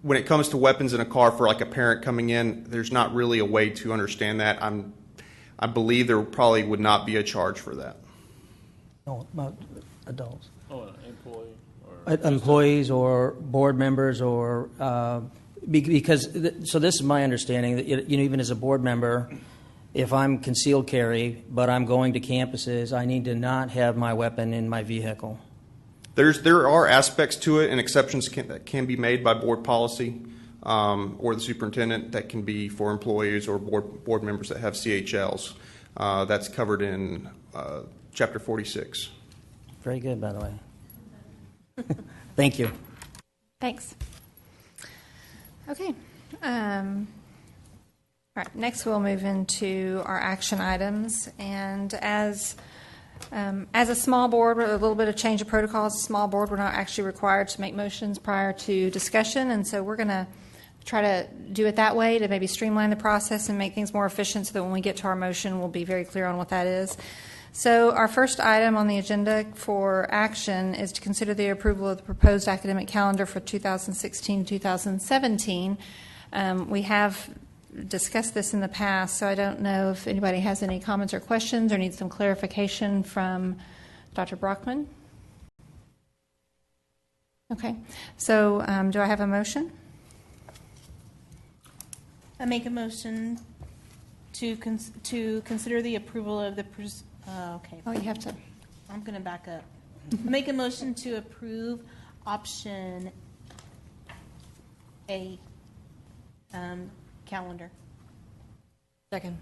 when it comes to weapons in a car for like a parent coming in, there's not really a way to understand that. I believe there probably would not be a charge for that. No, about adults. Oh, an employee? Employees or board members or so this is my understanding that even as a board member, if I'm concealed carry but I'm going to campuses, I need to not have my weapon in my vehicle. There are aspects to it and exceptions that can be made by board policy or the superintendent that can be for employees or board members that have CHLs. That's covered in Chapter 46. Very good, by the way. Thank you. Thanks. Okay. All right. Next, we'll move into our action items. And as a small board, with a little bit of change of protocol, as a small board, we're not actually required to make motions prior to discussion. And so we're going to try to do it that way to maybe streamline the process and make things more efficient so that when we get to our motion, we'll be very clear on what that is. So our first item on the agenda for action is to consider the approval of the proposed academic calendar for 2016-2017. We have discussed this in the past, so I don't know if anybody has any comments or questions or needs some clarification from Dr. Brockman. Okay. So do I have a motion? I make a motion to consider the approval of the okay. Oh, you have to. I'm going to back up. Make a motion to approve option A calendar. Second.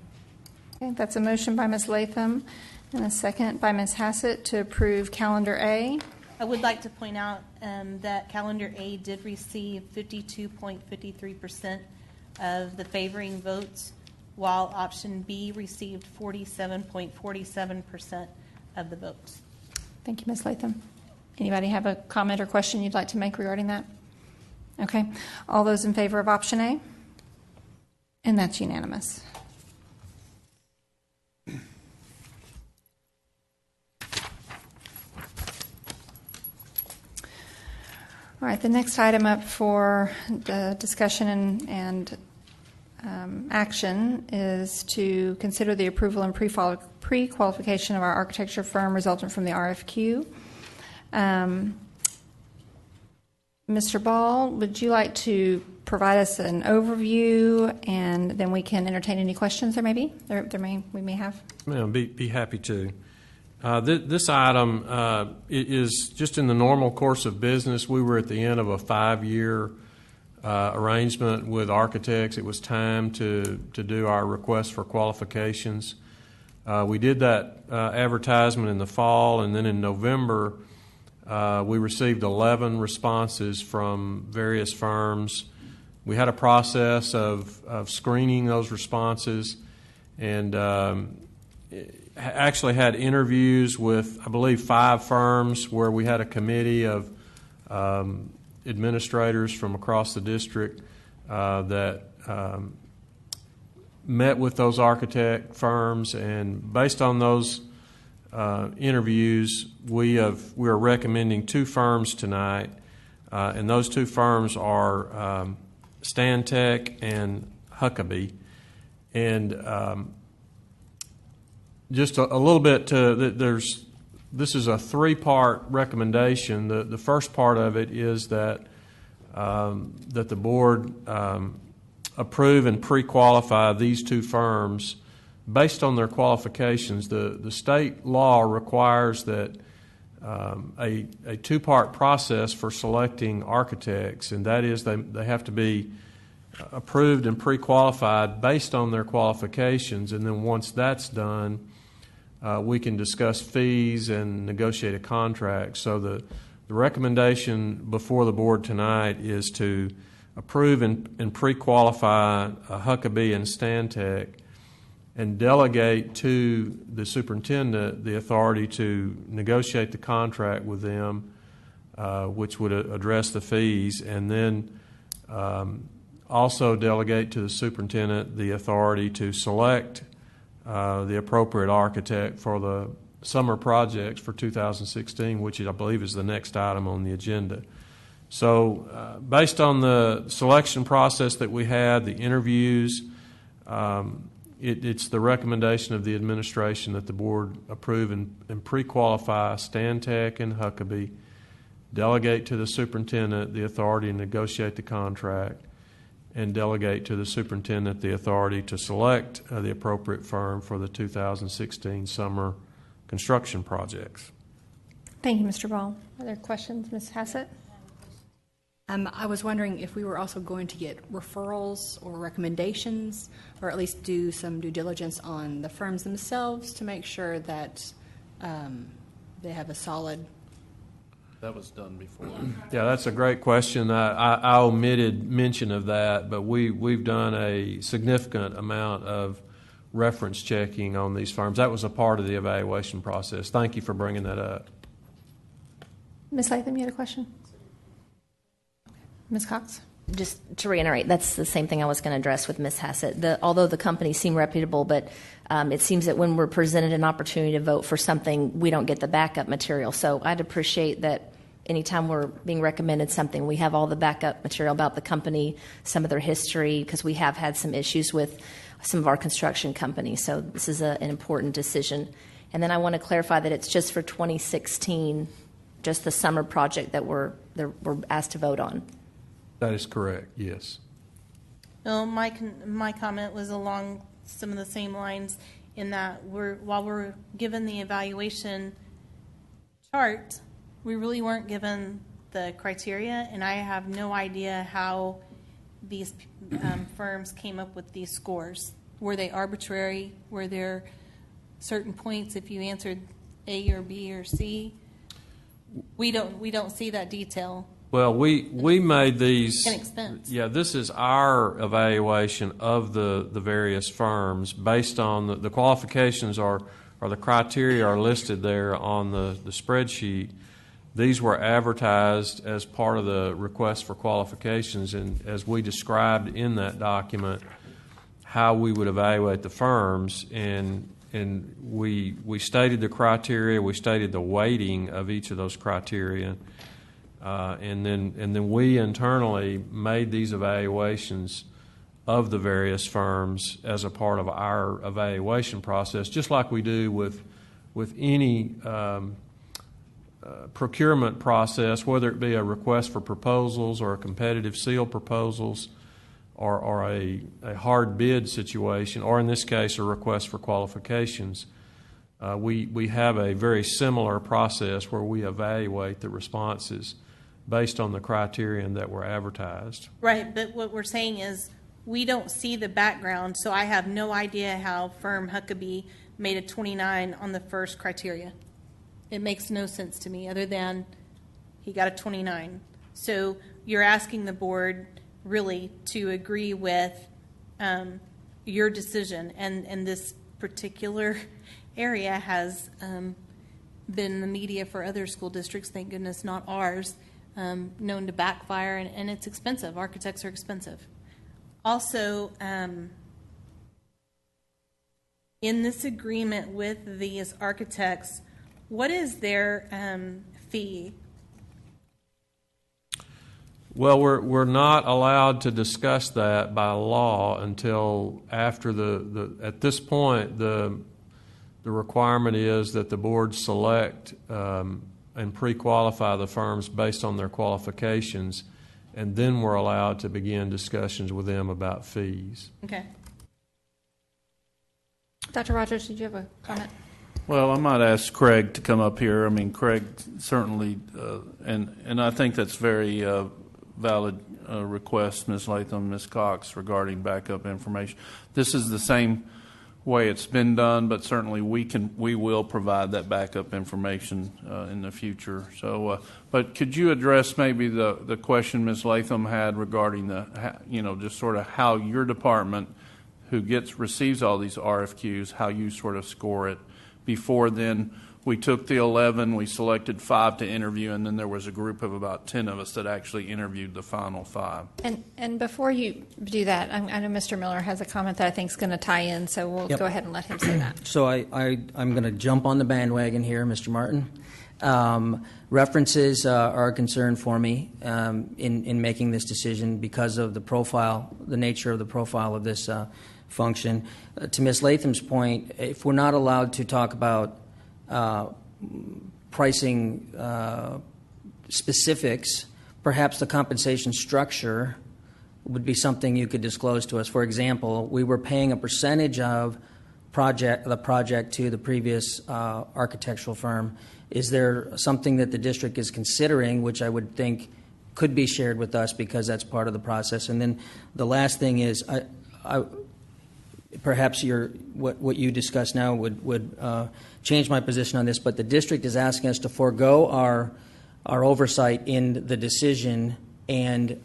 Okay, that's a motion by Ms. Latham and a second by Ms. Hassett to approve calendar A. I would like to point out that calendar A did receive 52.53% of the favoring votes, while option B received 47.47% of the votes. Thank you, Ms. Latham. Anybody have a comment or question you'd like to make regarding that? Okay. All those in favor of option A? And that's unanimous. All right, the next item up for the discussion and action is to consider the approval and pre-qualification of our architecture firm resultant from the RFQ. Mr. Ball, would you like to provide us an overview, and then we can entertain any questions we may have? Ma'am, be happy to. This item is just in the normal course of business. We were at the end of a 5-year arrangement with architects. It was time to do our request for qualifications. We did that advertisement in the fall, and then in November we received 11 responses from various firms. We had a process of screening those responses and actually had interviews with, I believe, 5 firms where we had a committee of administrators from across the district that met with those architect firms, and based on those interviews, we are recommending 2 firms tonight, and those 2 firms are Stantec and Huckabee. And just a little bit this is a 3-part recommendation. The first part of it is that the board approve and pre-qualify these 2 firms based on their qualifications. The state law requires that a 2-part process for selecting architects, and that is they have to be approved and pre-qualified based on their qualifications, and then once that's done, we can discuss fees and negotiate a contract. So the recommendation before the board tonight is to approve and pre-qualify Huckabee and Stantec, and delegate to the superintendent the authority to negotiate the contract with them, which would address the fees, and then also delegate to the superintendent the authority to select the appropriate architect for the summer projects for 2016, which I believe is the next item on the agenda. So based on the selection process that we had, the interviews, it's the recommendation of the administration that the board approve and pre-qualify Stantec and Huckabee, delegate to the superintendent the authority to negotiate the contract, and delegate to the superintendent the authority to select the appropriate firm for the 2016 summer construction projects. Thank you, Mr. Ball. Are there questions, Ms. Hassett? I was wondering if we were also going to get referrals or recommendations, or at least do some due diligence on the firms themselves to make sure that they have a solid. That was done before. Yeah, that's a great question. I omitted mention of that, but we've done a significant amount of reference checking on these firms. That was a part of the evaluation process. Thank you for bringing that up. Ms. Latham, you had a question? Ms. Cox? Just to reiterate, that's the same thing I was going to address with Ms. Hassett. Although the companies seem reputable, but it seems that when we're presented an opportunity to vote for something, we don't get the backup material. So I'd appreciate that anytime we're being recommended something, we have all the backup material about the company, some of their history, because we have had some issues with some of our construction companies. So this is an important decision. And then I want to clarify that it's just for 2016, just the summer project that we're asked to vote on. That is correct, yes. Well, my comment was along some of the same lines in that while we're given the evaluation chart, we really weren't given the criteria, and I have no idea how these firms came up with these scores. Were they arbitrary? Were there certain points if you answered A or B or C? We don't see that detail. Well, we made these. An expense. Yeah, this is our evaluation of the various firms based on the qualifications or the criteria are listed there on the spreadsheet. These were advertised as part of the request for qualifications, and as we described in that document, how we would evaluate the firms, and we stated the criteria, we stated the weighting of each of those criteria. And then we internally made these evaluations of the various firms as a part of our evaluation process, just like we do with any procurement process, whether it be a request for proposals or a competitive seal proposals or a hard bid situation, or in this case a request for qualifications. We have a very similar process where we evaluate the responses based on the criterion that were advertised. Right, but what we're saying is we don't see the background, so I have no idea how firm Huckabee made a 29 on the first criteria. It makes no sense to me other than he got a 29. So you're asking the board really to agree with your decision, and this particular area has been in the media for other school districts, thank goodness not ours, known to backfire, and it's expensive. Architects are expensive. Also, in this agreement with these architects, what is their fee? Well, we're not allowed to discuss that by law until after at this point, the requirement is that the board select and pre-qualify the firms based on their qualifications, and then we're allowed to begin discussions with them about fees. Okay. Dr. Rogers, did you have a comment? Well, I might ask Craig to come up here. I mean, Craig certainly, and I think that's very valid request, Ms. Latham, Ms. Cox, regarding backup information. This is the same way it's been done, but certainly we will provide that backup information in the future. So, but could you address maybe the question Ms. Latham had regarding just sort of how your department, who receives all these RFQs, how you sort of score it? Before then, we took the 11, we selected 5 to interview, and then there was a group of about 10 of us that actually interviewed the final 5. And before you do that, I know Mr. Miller has a comment that I think is going to tie in, so we'll go ahead and let him say that. So I'm going to jump on the bandwagon here, Mr. Martin. References are a concern for me in making this decision because of the nature of the profile of this function. To Ms. Latham's point, if we're not allowed to talk about pricing specifics, perhaps the compensation structure would be something you could disclose to us. For example, we were paying a percentage of the project to the previous architectural firm. Is there something that the district is considering, which I would think could be shared with us because that's part of the process? And then the last thing is, perhaps what you discussed now would change my position on this, but the district is asking us to forego our oversight in the decision and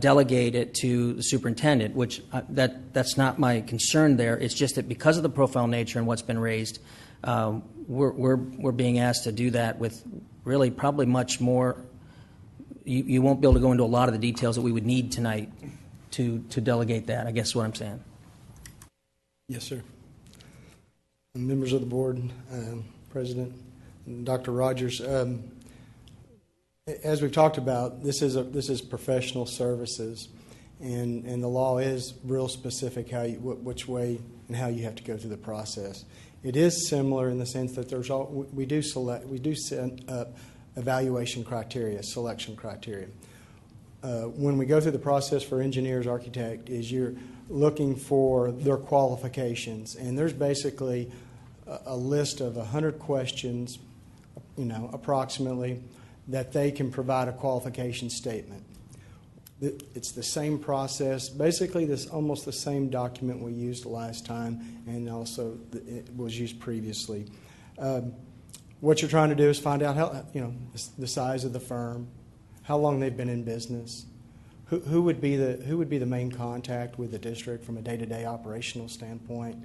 delegate it to the superintendent, which that's not my concern there. It's just that because of the profile nature and what's been raised, we're being asked to do that with really probably much more. You won't be able to go into a lot of the details that we would need tonight to delegate that, I guess is what I'm saying. Yes, sir. Members of the board, President, Dr. Rogers, as we've talked about, this is professional services, and the law is real specific which way and how you have to go through the process. It is similar in the sense that we do set up evaluation criteria, selection criteria. When we go through the process for engineers, architect, is you're looking for their qualifications, and there's basically a list of 100 questions, approximately, that they can provide a qualification statement. It's the same process, basically almost the same document we used last time, and also it was used previously. What you're trying to do is find out how, the size of the firm, how long they've been in business, who would be the main contact with the district from a day-to-day operational standpoint.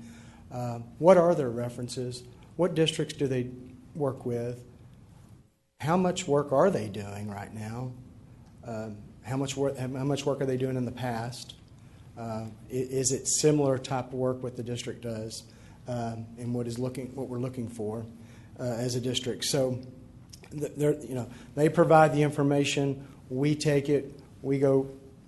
What are their references? What districts do they work with? How much work are they doing right now? How much work are they doing in the past? Is it similar type of work what the district does, and what we're looking for as a district? So, they provide the information. We take it. We go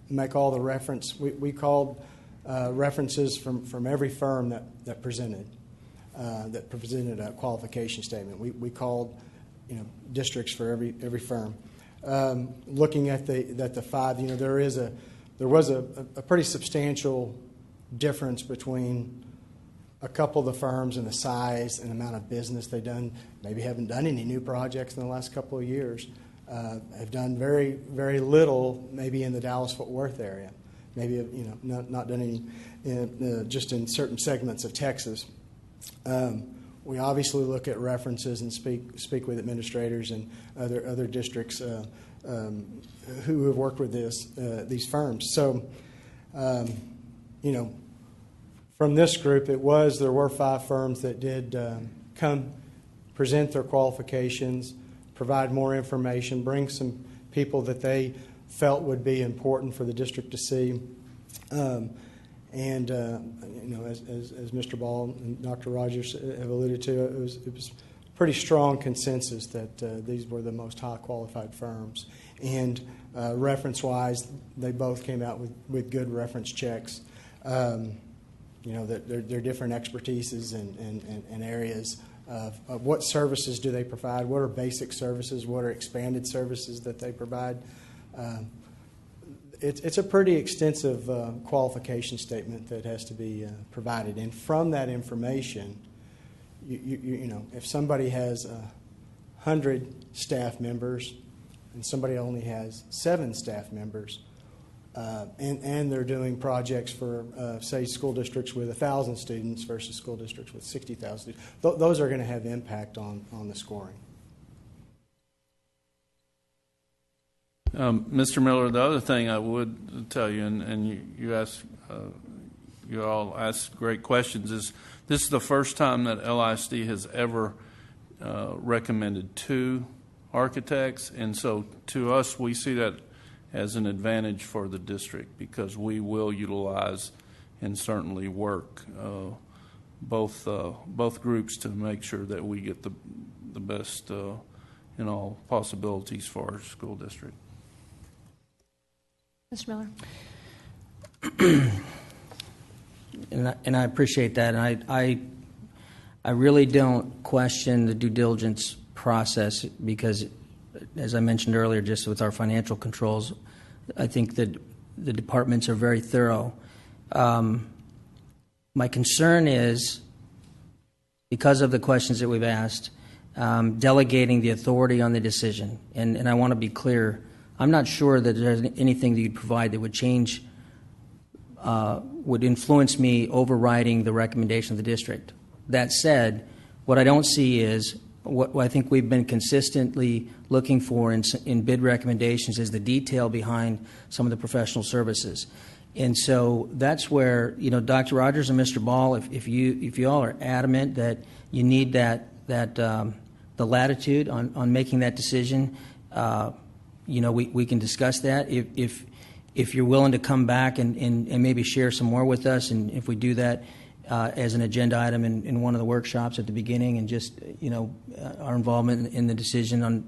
make all the reference. We called references from every firm that presented a qualification statement. We called districts for every firm. Looking at the 5, there was a pretty substantial difference between a couple of the firms and the size and amount of business they've done. Maybe haven't done any new projects in the last couple of years. Have done very, very little, maybe in the Dallas-Fort Worth area. Maybe not done any just in certain segments of Texas. We obviously look at references and speak with administrators and other districts who have worked with these firms. So, from this group, there were 5 firms that did come present their qualifications, provide more information, bring some people that they felt would be important for the district to see. And as Mr. Ball and Dr. Rogers have alluded to, it was pretty strong consensus that these were the most high qualified firms. And reference-wise, they both came out with good reference checks. That they're different expertises and areas of what services do they provide, what are basic services, what are expanded services that they provide. It's a pretty extensive qualification statement that has to be provided, and from that information, if somebody has 100 staff members and somebody only has 7 staff members, And they're doing projects for, say, school districts with 1,000 students versus school districts with 60,000 students. Those are going to have impact on the scoring. Mr. Miller, the other thing I would tell you, and you all ask great questions, is this is the first time that LISD has ever recommended 2 architects, and so to us we see that as an advantage for the district because we will utilize and certainly work both groups to make sure that we get the best in all possibilities for our school district. Mr. Miller. And I appreciate that. And I really don't question the due diligence process because, as I mentioned earlier, just with our financial controls, I think that the departments are very thorough. My concern is, because of the questions that we've asked, delegating the authority on the decision. And I want to be clear, I'm not sure that there's anything that you'd provide that would change, would influence me overriding the recommendation of the district. That said, what I don't see is what I think we've been consistently looking for in bid recommendations is the detail behind some of the professional services. And so that's where, Dr. Rogers and Mr. Ball, if you all are adamant that you need the latitude on making that decision, we can discuss that. If you're willing to come back and maybe share some more with us, and if we do that as an agenda item in one of the workshops at the beginning, and just our involvement in the decision on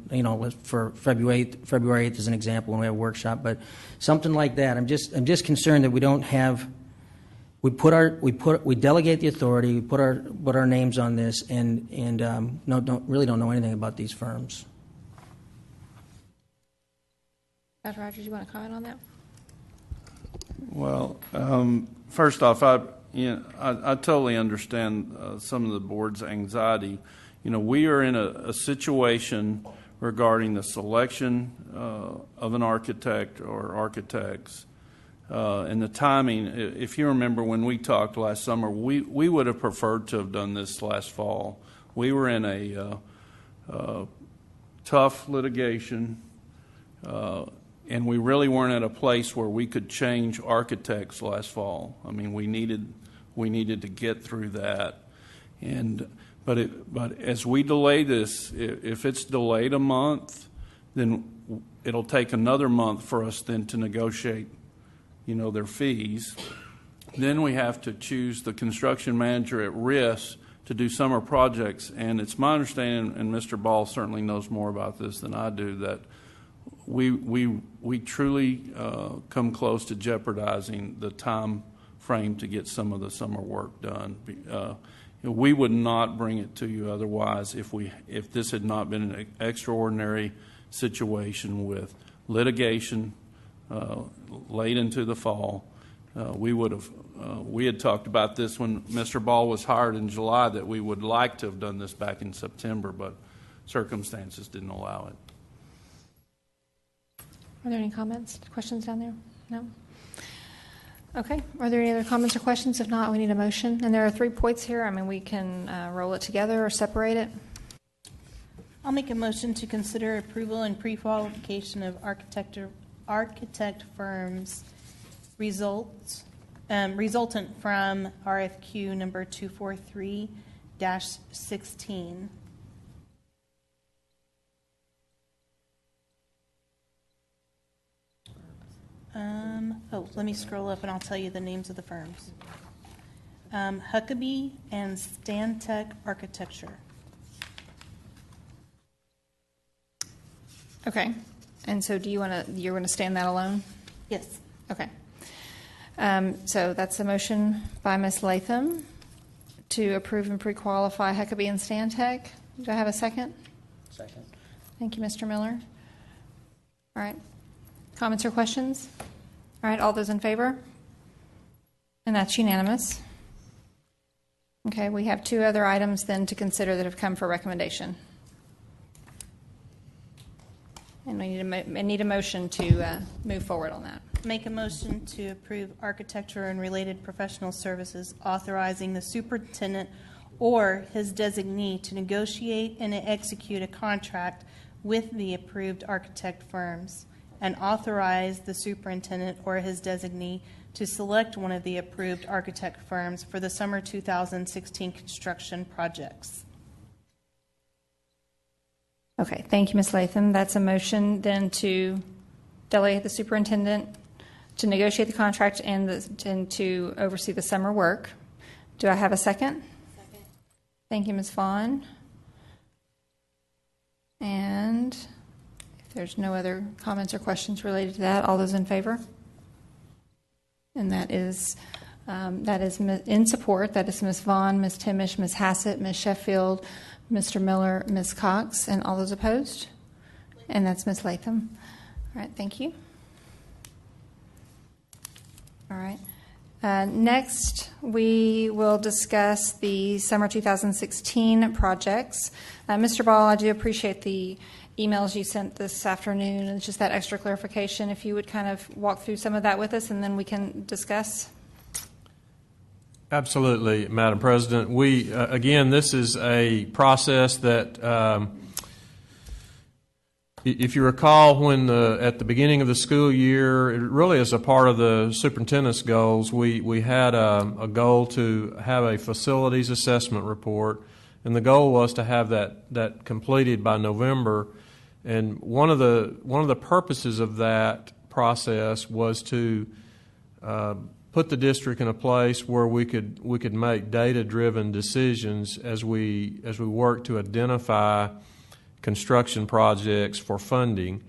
for February 8th as an example when we have a workshop, but something like that. I'm just concerned that we don't have. We delegate the authority. We put our names on this, and don't know anything about these firms. Dr. Rogers, you want to comment on that? Well, first off, I totally understand some of the board's anxiety. We are in a situation regarding the selection of an architect or architects and the timing. If you remember when we talked last summer, we would have preferred to have done this last fall. We were in a tough litigation, and we really weren't at a place where we could change architects last fall. I mean, we needed to get through that, but as we delay this, if it's delayed a month, then it'll take another month for us then to negotiate, their fees. Then we have to choose the construction manager at risk to do summer projects, and it's my understanding, and Mr. Ball certainly knows more about this than I do, that we truly come close to jeopardizing the time frame to get some of the summer work done. We would not bring it to you otherwise if this had not been an extraordinary situation with litigation late into the fall. We had talked about this when Mr. Ball was hired in July, that we would like to have done this back in September, but circumstances didn't allow it. Are there any comments, questions down there? No? Okay. Are there any other comments or questions? If not, we need a motion. And there are 3 points here. I mean, we can roll it together or separate it. I'll make a motion to consider approval and pre-qualification of architect firms resultant from RFQ number 243-16. Let me scroll up and I'll tell you the names of the firms. Huckabee and Stantec Architecture. Okay. And so you're going to stand that alone? Yes. Okay. So that's a motion by Ms. Latham to approve and pre-qualify Huckabee and Stantec. Do I have a second? Second. Thank you, Mr. Miller. All right. Comments or questions? All right, all those in favor? And that's unanimous. Okay, we have 2 other items then to consider that have come for recommendation. And we need a motion to move forward on that. Make a motion to approve architecture and related professional services, authorizing the superintendent or his designee to negotiate and execute a contract with the approved architect firms, and authorize the superintendent or his designee to select one of the approved architect firms for the summer 2016 construction projects. Okay, thank you, Ms. Latham. That's a motion then to delegate the superintendent to negotiate the contract and to oversee the summer work. Do I have a second? Second. Thank you, Ms. Vaughn. And if there's no other comments or questions related to that, all those in favor? And that is in support. That is Ms. Vaughn, Ms. Timish, Ms. Hassett, Ms. Sheffield, Mr. Miller, Ms. Cox, and all those opposed? And that's Ms. Latham. All right, thank you. All right. Next, we will discuss the summer 2016 projects. Mr. Ball, I do appreciate the emails you sent this afternoon and just that extra clarification. If you would kind of walk through some of that with us, and then we can discuss. Absolutely, Madam President. We, again, this is a process that, if you recall, when at the beginning of the school year, it really is a part of the superintendent's goals. We had a goal to have a facilities assessment report, and the goal was to have that completed by November. And one of the purposes of that process was to put the district in a place where we could make data-driven decisions as we work to identify construction projects for funding.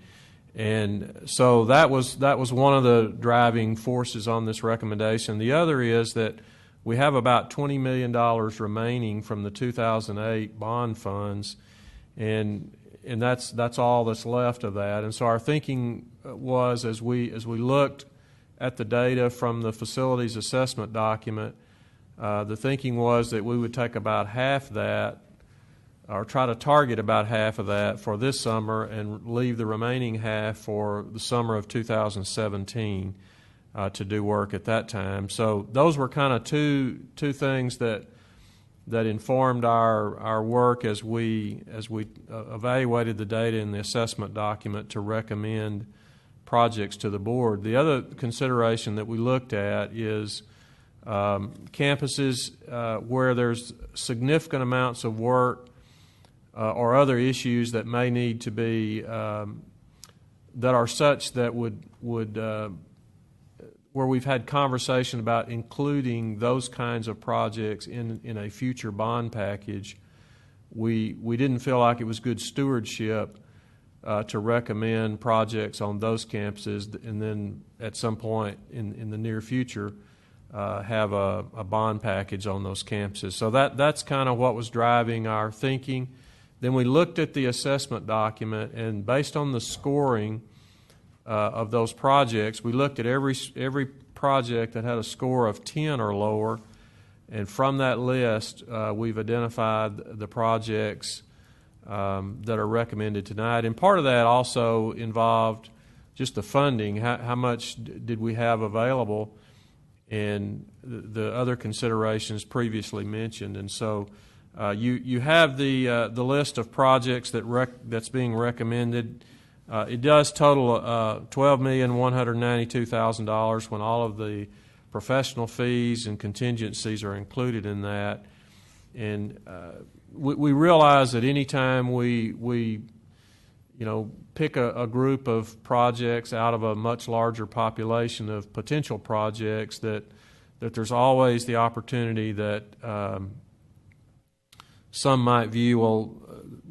And so that was one of the driving forces on this recommendation. The other is that we have about $20 million remaining from the 2008 bond funds, and that's all that's left of that. And so our thinking was, as we looked at the data from the facilities assessment document, the thinking was that we would take about half that, or try to target about half of that for this summer, and leave the remaining half for the summer of 2017 to do work at that time. So those were kind of two things that informed our work as we evaluated the data in the assessment document to recommend projects to the board. The other consideration that we looked at is campuses where there's significant amounts of work or other issues that may need to be that are such that would where we've had conversation about including those kinds of projects in a future bond package. We didn't feel like it was good stewardship to recommend projects on those campuses and then at some point in the near future have a bond package on those campuses. So that's kind of what was driving our thinking. Then we looked at the assessment document, and based on the scoring of those projects, we looked at every project that had a score of 10 or lower, and from that list, we've identified the projects that are recommended tonight. And part of that also involved just the funding. How much did we have available, and the other considerations previously mentioned. And so you have the list of projects that's being recommended. It does total $12,192,000 when all of the professional fees and contingencies are included in that. And we realize that any time we pick a group of projects out of a much larger population of potential projects, that there's always the opportunity that some might view, well,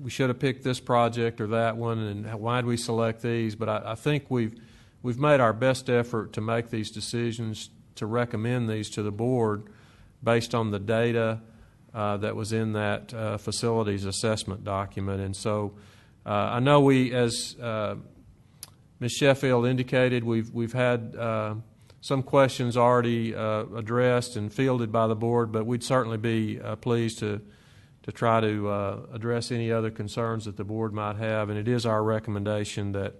we should have picked this project or that one, and why did we select these? But I think we've made our best effort to make these decisions, to recommend these to the board based on the data that was in that facilities assessment document. And so I know we, as Ms. Sheffield indicated, we've had some questions already addressed and fielded by the board, but we'd certainly be pleased to try to address any other concerns that the board might have. And it is our recommendation that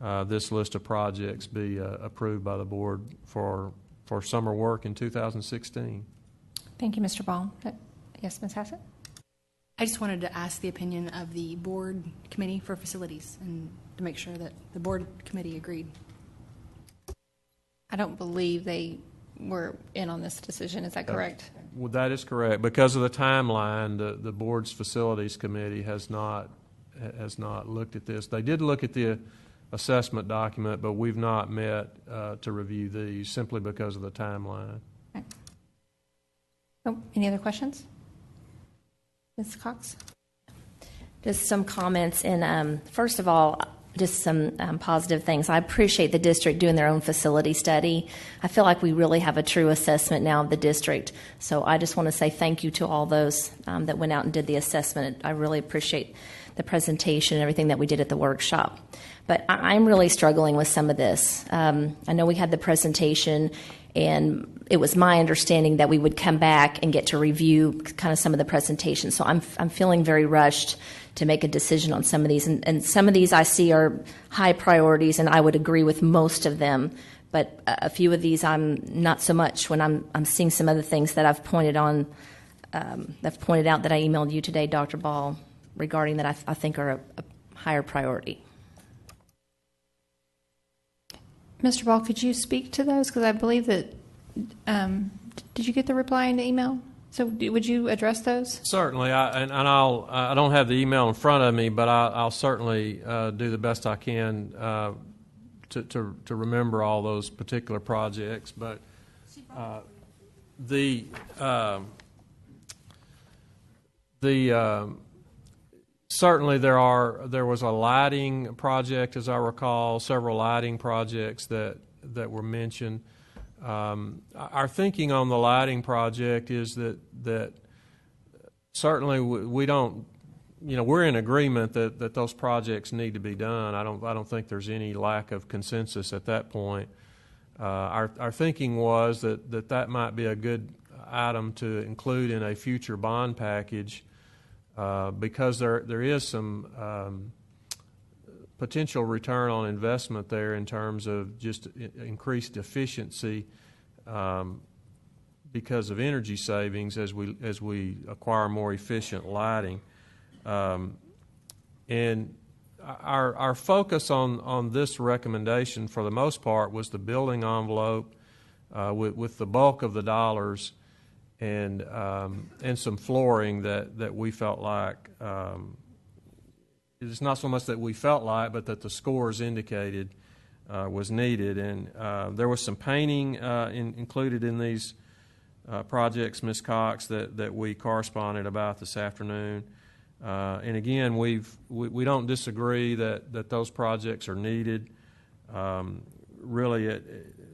this list of projects be approved by the board for summer work in 2016. Thank you, Mr. Ball. Yes, Ms. Hassett? I just wanted to ask the opinion of the board committee for facilities and to make sure that the board committee agreed. I don't believe they were in on this decision. Is that correct? Well, that is correct. Because of the timeline, the board's facilities committee has not looked at this. They did look at the assessment document, but we've not met to review these simply because of the timeline. Okay. Oh, any other questions? Ms. Cox? Just some comments. And first of all, just some positive things. I appreciate the district doing their own facility study. I feel like we really have a true assessment now of the district. So I just want to say thank you to all those that went out and did the assessment. I really appreciate the presentation and everything that we did at the workshop. But I'm really struggling with some of this. I know we had the presentation, and it was my understanding that we would come back and get to review kind of some of the presentations. So I'm feeling very rushed to make a decision on some of these. And some of these I see are high priorities, and I would agree with most of them. But a few of these I'm not so much when I'm seeing some other things that I've pointed out that I emailed you today, Dr. Ball, regarding that I think are a higher priority. Mr. Ball, could you speak to those? Because I believe that, did you get the reply in the email? So would you address those? Certainly, I don't have the email in front of me, but I'll certainly do the best I can to remember all those particular projects. But certainly there was a lighting project, as I recall, several lighting projects that were mentioned. Our thinking on the lighting project is that certainly we don't, we're in agreement that those projects need to be done. I don't think there's any lack of consensus at that point. Our thinking was that might be a good item to include in a future bond package because there is some potential return on investment there in terms of just increased efficiency because of energy savings as we acquire more efficient lighting. And our focus on this recommendation for the most part was the building envelope with the bulk of the dollars and some flooring that we felt like it's not so much that we felt like, but that the scores indicated was needed. And there was some painting included in these projects, Ms. Cox, that we corresponded about this afternoon. And again, we don't disagree that those projects are needed. Really,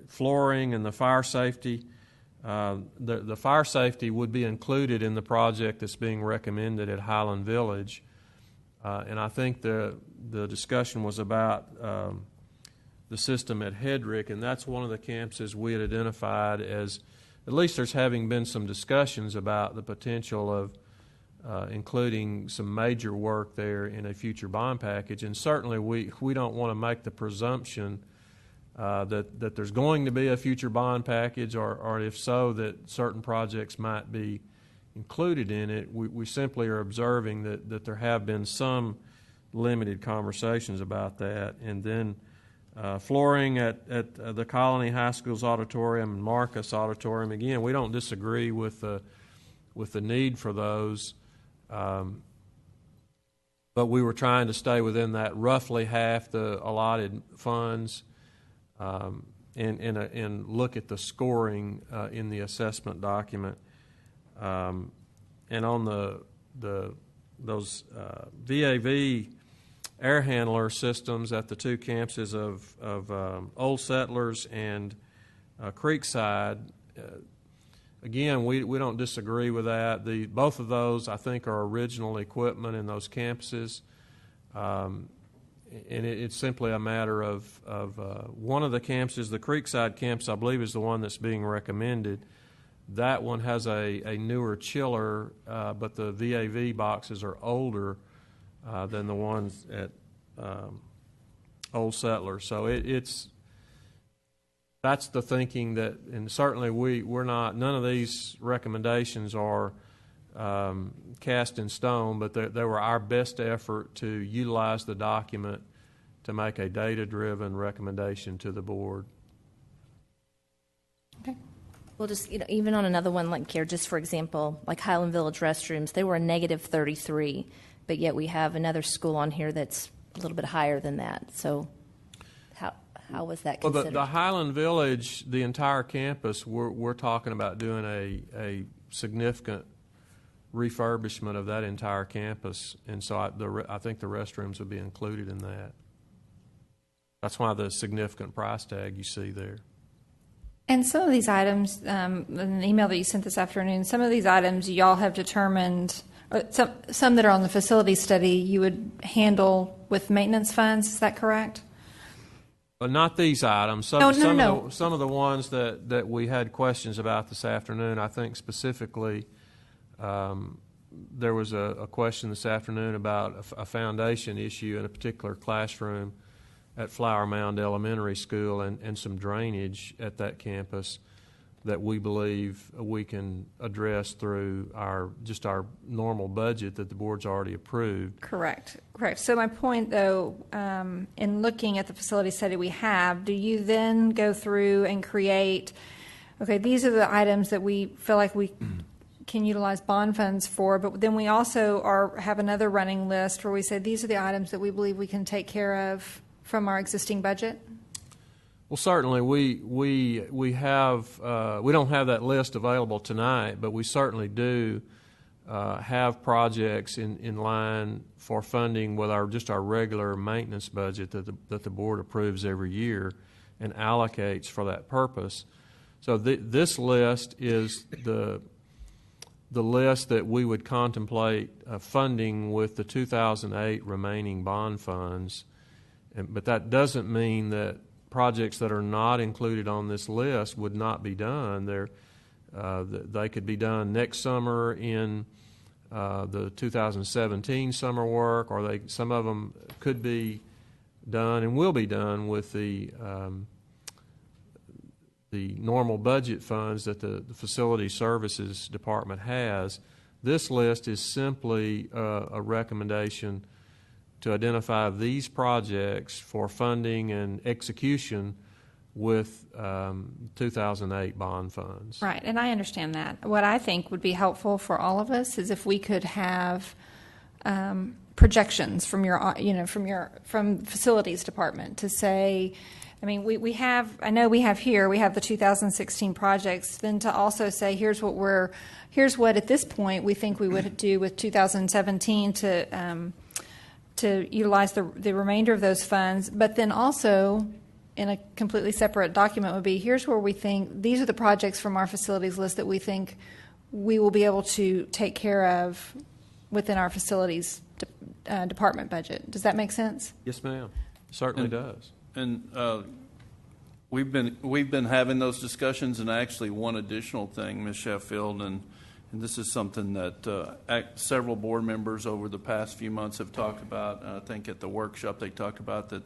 flooring and the fire safety. The fire safety would be included in the project that's being recommended at Highland Village. And I think the discussion was about the system at Hedrick, and that's one of the campuses we had identified as, at least there's having been some discussions about the potential of including some major work there in a future bond package. And certainly we don't want to make the presumption that there's going to be a future bond package, or if so, that certain projects might be included in it. We simply are observing that there have been some limited conversations about that. And then flooring at the Colony High School's auditorium and Marcus Auditorium, again, we don't disagree with the need for those, but we were trying to stay within that roughly half the allotted funds and look at the scoring in the assessment document. And on those VAV air handler systems at the two campuses of Old Settlers and Creekside, again, we don't disagree with that. Both of those, I think, are original equipment in those campuses. And it's simply a matter of one of the campuses, the Creekside campus, I believe, is the one that's being recommended. That one has a newer chiller, but the VAV boxes are older than the ones Old Settlers. So that's the thinking that, and certainly we're not, none of these recommendations are cast in stone, but they were our best effort to utilize the document to make a data-driven recommendation to the board. Okay. Well, just even on another one like here, just for example, like Highland Village restrooms, they were a negative 33, but yet we have another school on here that's a little bit higher than that. So how was that considered? Well, the Highland Village, the entire campus, we're talking about doing a significant refurbishment of that entire campus, and so I think the restrooms would be included in that. That's why the significant price tag you see there. And some of these items, in the email that you sent this afternoon, some of these items y'all have determined, some that are on the facility study, you would handle with maintenance funds. Is that correct? But not these items. Some of the ones that we had questions about this afternoon, I think specifically, there was a question this afternoon about a foundation issue in a particular classroom at Flower Mound Elementary School and some drainage at that campus that we believe we can address through our normal budget that the board's already approved. Correct. So my point, though, in looking at the facility study we have, do you then go through and create, okay, these are the items that we feel like we can utilize bond funds for, but then we also have another running list where we say these are the items that we believe we can take care of from our existing budget? Well, certainly we have we don't have that list available tonight, but we certainly do have projects in line for funding with our regular maintenance budget that the board approves every year and allocates for that purpose. So this list is the list that we would contemplate funding with the 2008 remaining bond funds, but that doesn't mean that projects that are not included on this list would not be done. They could be done next summer in the 2017 summer work, or some of them could be done and will be done with the normal budget funds that the Facility Services Department has. This list is simply a recommendation to identify these projects for funding and execution with 2008 bond funds. Right, and I understand that. What I think would be helpful for all of us is if we could have projections from from the Facilities Department to say, I mean, we have the 2016 projects, then to also say here's what at this point we think we would do with 2017 to utilize the remainder of those funds, but then also in a completely separate document would be here's where we think these are the projects from our facilities list that we think we will be able to take care of within our facilities department budget. Does that make sense? Yes, ma'am. Certainly does. And we've been having those discussions, and actually one additional thing, Ms. Sheffield, and this is something that several board members over the past few months have talked about. I think at the workshop they talked about that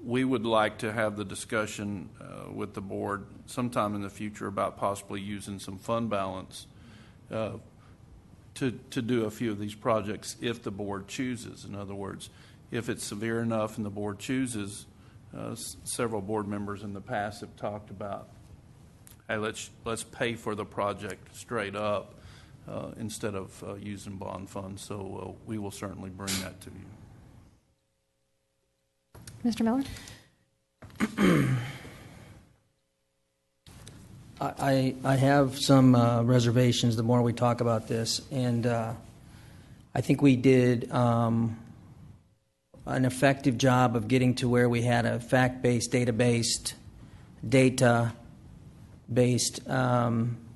we would like to have the discussion with the board sometime in the future about possibly using some fund balance to do a few of these projects if the board chooses. In other words, if it's severe enough and the board chooses, several board members in the past have talked about, hey, let's pay for the project straight up instead of using bond funds. So we will certainly bring that to you. Mr. Miller? I have some reservations the more we talk about this, and I think we did an effective job of getting to where we had a fact-based, data-based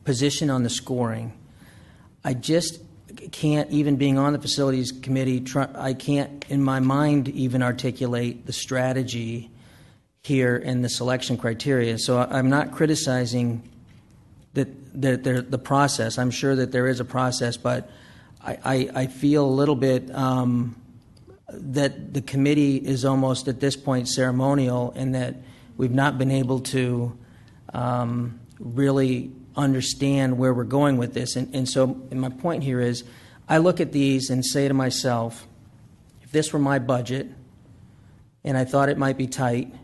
position on the scoring. I just can't, even being on the facilities committee, I can't in my mind even articulate the strategy here and the selection criteria. So I'm not criticizing the process. I'm sure that there is a process, but I feel a little bit that the committee is almost at this point ceremonial, and that we've not been able to really understand where we're going with this. And my point here is, I look at these and say to myself, if this were my budget and I thought it might be tight,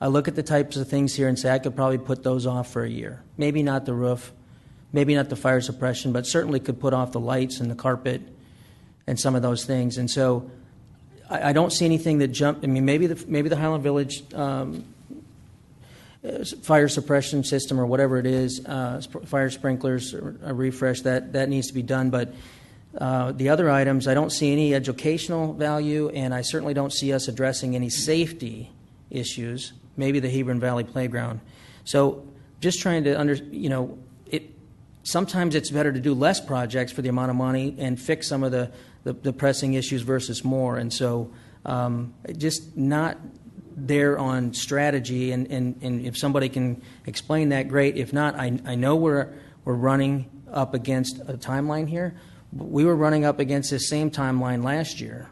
I look at the types of things here and say I could probably put those off for a year. Maybe not the roof, maybe not the fire suppression, but certainly could put off the lights and the carpet and some of those things. And so I don't see anything that jumped. I mean, maybe the Highland Village fire suppression system or whatever it is, fire sprinklers, a refresh, that needs to be done. But the other items, I don't see any educational value, and I certainly don't see us addressing any safety issues, maybe the Hebron Valley Playground. So just trying to sometimes it's better to do less projects for the amount of money and fix some of the pressing issues versus more. And so just not there on strategy, and if somebody can explain that, great. If not, I know we're running up against a timeline here. We were running up against this same timeline last year,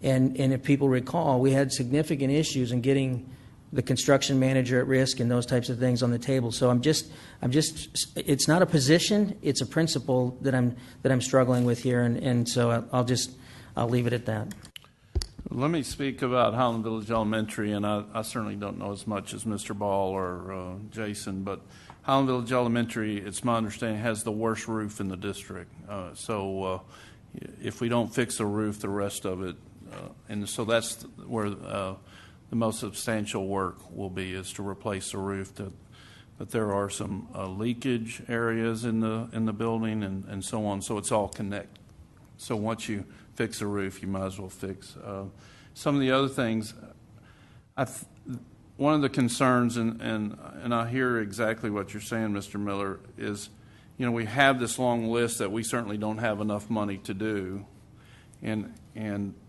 and if people recall, we had significant issues in getting the construction manager at risk and those types of things on the table. So I'm just it's not a position, it's a principle that I'm struggling with here, and so I'll leave it at that. Let me speak about Highland Village Elementary, and I certainly don't know as much as Mr. Ball or Jason, but Highland Village Elementary, it's my understanding, has the worst roof in the district. So if we don't fix the roof, the rest of it, and so that's where the most substantial work will be, is to replace the roof. But there are some leakage areas in the building and so on, so it's all connected. So once you fix the roof, you might as well fix some of the other things. One of the concerns, and I hear exactly what you're saying, Mr. Miller, is, we have this long list that we certainly don't have enough money to do, and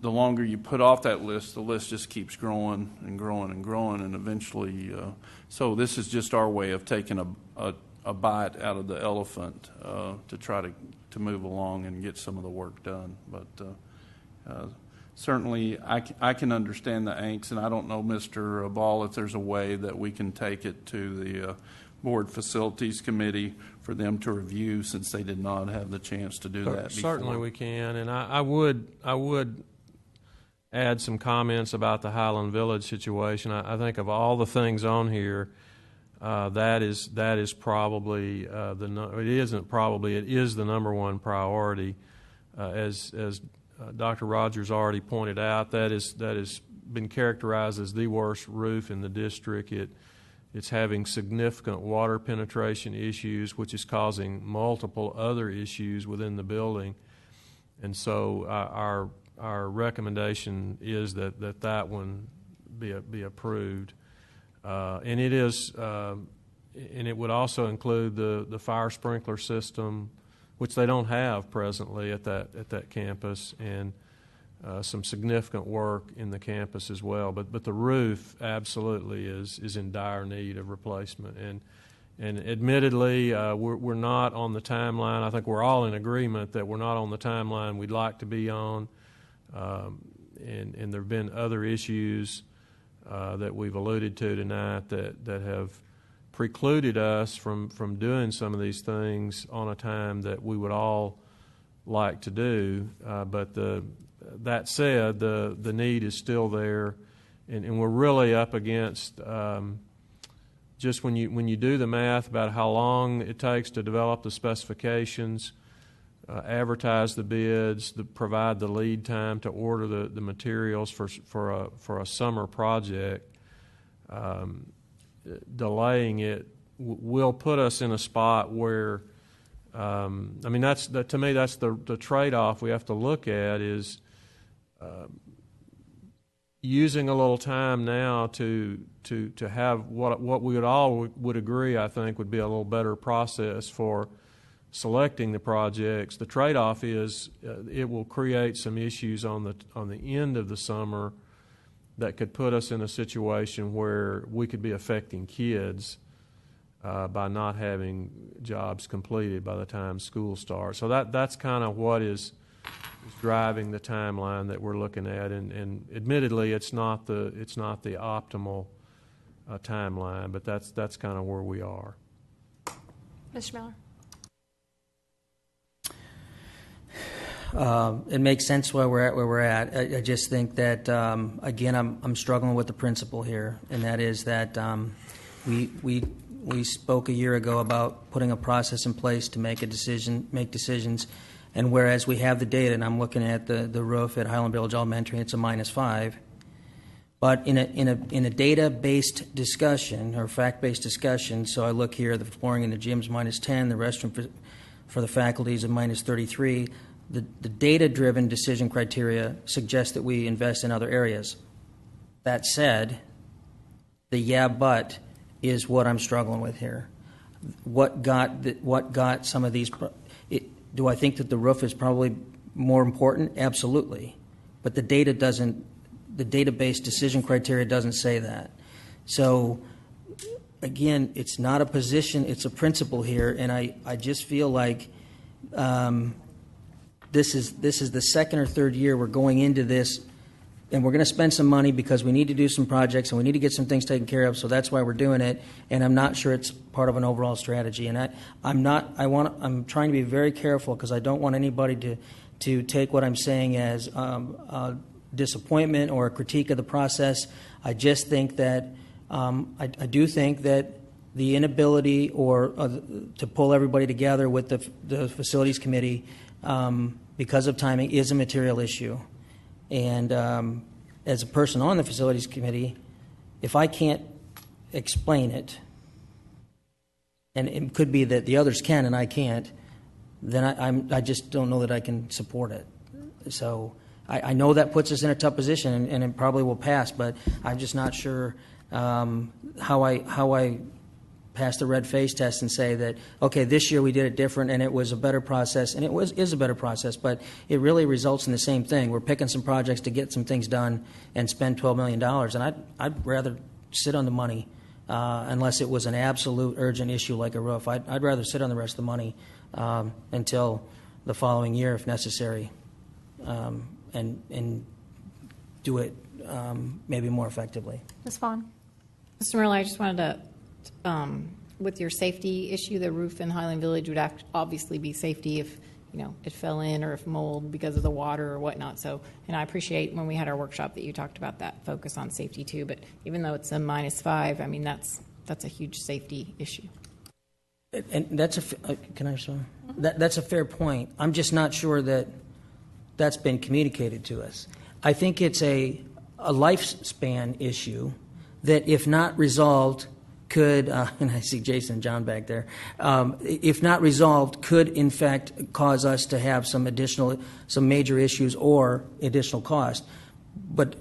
the longer you put off that list, the list just keeps growing and growing and growing, and eventually, so this is just our way of taking a bite out of the elephant to try to move along and get some of the work done. But certainly, I can understand the angst, and I don't know, Mr. Ball, if there's a way that we can take it to the Board Facilities Committee for them to review, since they did not have the chance to do that before. Certainly we can, and I would add some comments about the Highland Village situation. I think of all the things on here, that is probably it is the number one priority. As Dr. Rogers already pointed out, that has been characterized as the worst roof in the district. It's having significant water penetration issues, which is causing multiple other issues within the building. And so our recommendation is that one be approved. And it is, and it would also include the fire sprinkler system, which they don't have presently at that campus, and some significant work in the campus as well. But the roof absolutely is in dire need of replacement. And admittedly, we're not on the timeline. I think we're all in agreement that we're not on the timeline we'd like to be on. And there have been other issues that we've alluded to tonight that have precluded us from doing some of these things on a time that we would all like to do. But that said, the need is still there, and we're really up against just when you do the math about how long it takes to develop the specifications, advertise the bids, provide the lead time to order the materials for a summer project. Delaying it will put us in a spot where, to me, that's the trade-off we have to look at, is using a little time now to have what we would agree, I think, would be a little better process for selecting the projects. The trade-off is it will create some issues on the end of the summer that could put us in a situation where we could be affecting kids by not having jobs completed by the time school starts. So that's kind of what is driving the timeline that we're looking at, and admittedly, it's not the optimal timeline, but that's kind of where we are. Mr. Miller? It makes sense why we're at where we're at. I just think that again, I'm struggling with the principle here, and that is that we spoke a year ago about putting a process in place to make decisions, and whereas we have the data, and I'm looking at the roof at Highland Village Elementary, it's a -5. But in a data-based discussion or fact-based discussion, so I look here, the flooring in the gym's -10, the restroom for the faculty is a -33. The data-driven decision criteria suggests that we invest in other areas. That said, the yeah but is what I'm struggling with here. What got some of these? Do I think that the roof is probably more important? Absolutely, but the data doesn't. The data-based decision criteria doesn't say that. So again, it's not a position; it's a principle here, and I just feel like. This is the second or third year we're going into this, and we're going to spend some money because we need to do some projects and we need to get some things taken care of. So that's why we're doing it. And I'm not sure it's part of an overall strategy. And I'm trying to be very careful because I don't want anybody to take what I'm saying as a disappointment or a critique of the process. I just think that I do think that the inability or to pull everybody together with the facilities committee. Because of timing is a material issue. And as a person on the facilities committee, if I can't explain it, and it could be that the others can and I can't, then I just don't know that I can support it. So I know that puts us in a tough position, and it probably will pass, but I'm just not sure how I pass the red face test and say that, okay, this year we did it different and it was a better process, and it is a better process, but it really results in the same thing. We're picking some projects to get some things done and spend $12 million, and I'd rather sit on the money unless it was an absolute urgent issue like a roof. I'd rather sit on the rest of the money until the following year if necessary, and do it maybe more effectively. Ms. Vaughn? Mr. Miller, I just wanted to, with your safety issue, the roof in Highland Village would obviously be safety if, it fell in or if mold because of the water or whatnot. So, and I appreciate when we had our workshop that you talked about that focus on safety too. But even though it's a -5, I mean, that's a huge safety issue. And that's can I respond? That's a fair point. I'm just not sure that that's been communicated to us. I think it's a lifespan issue that, if not resolved, could, and I see Jason and John back there, if not resolved, could in fact cause us to have some major issues or additional cost. But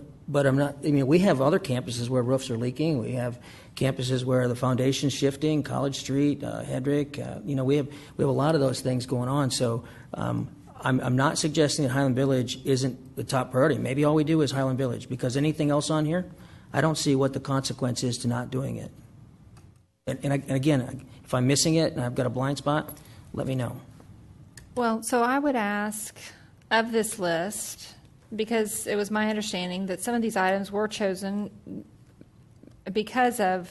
I'm not, we have other campuses where roofs are leaking. We have campuses where the foundation's shifting, College Street, Hedrick, we have a lot of those things going on. So I'm not suggesting that Highland Village isn't the top priority. Maybe all we do is Highland Village, because anything else on here, I don't see what the consequence is to not doing it. And again, if I'm missing it and I've got a blind spot, let me know. Well, so I would ask of this list, because it was my understanding that some of these items were chosen because of,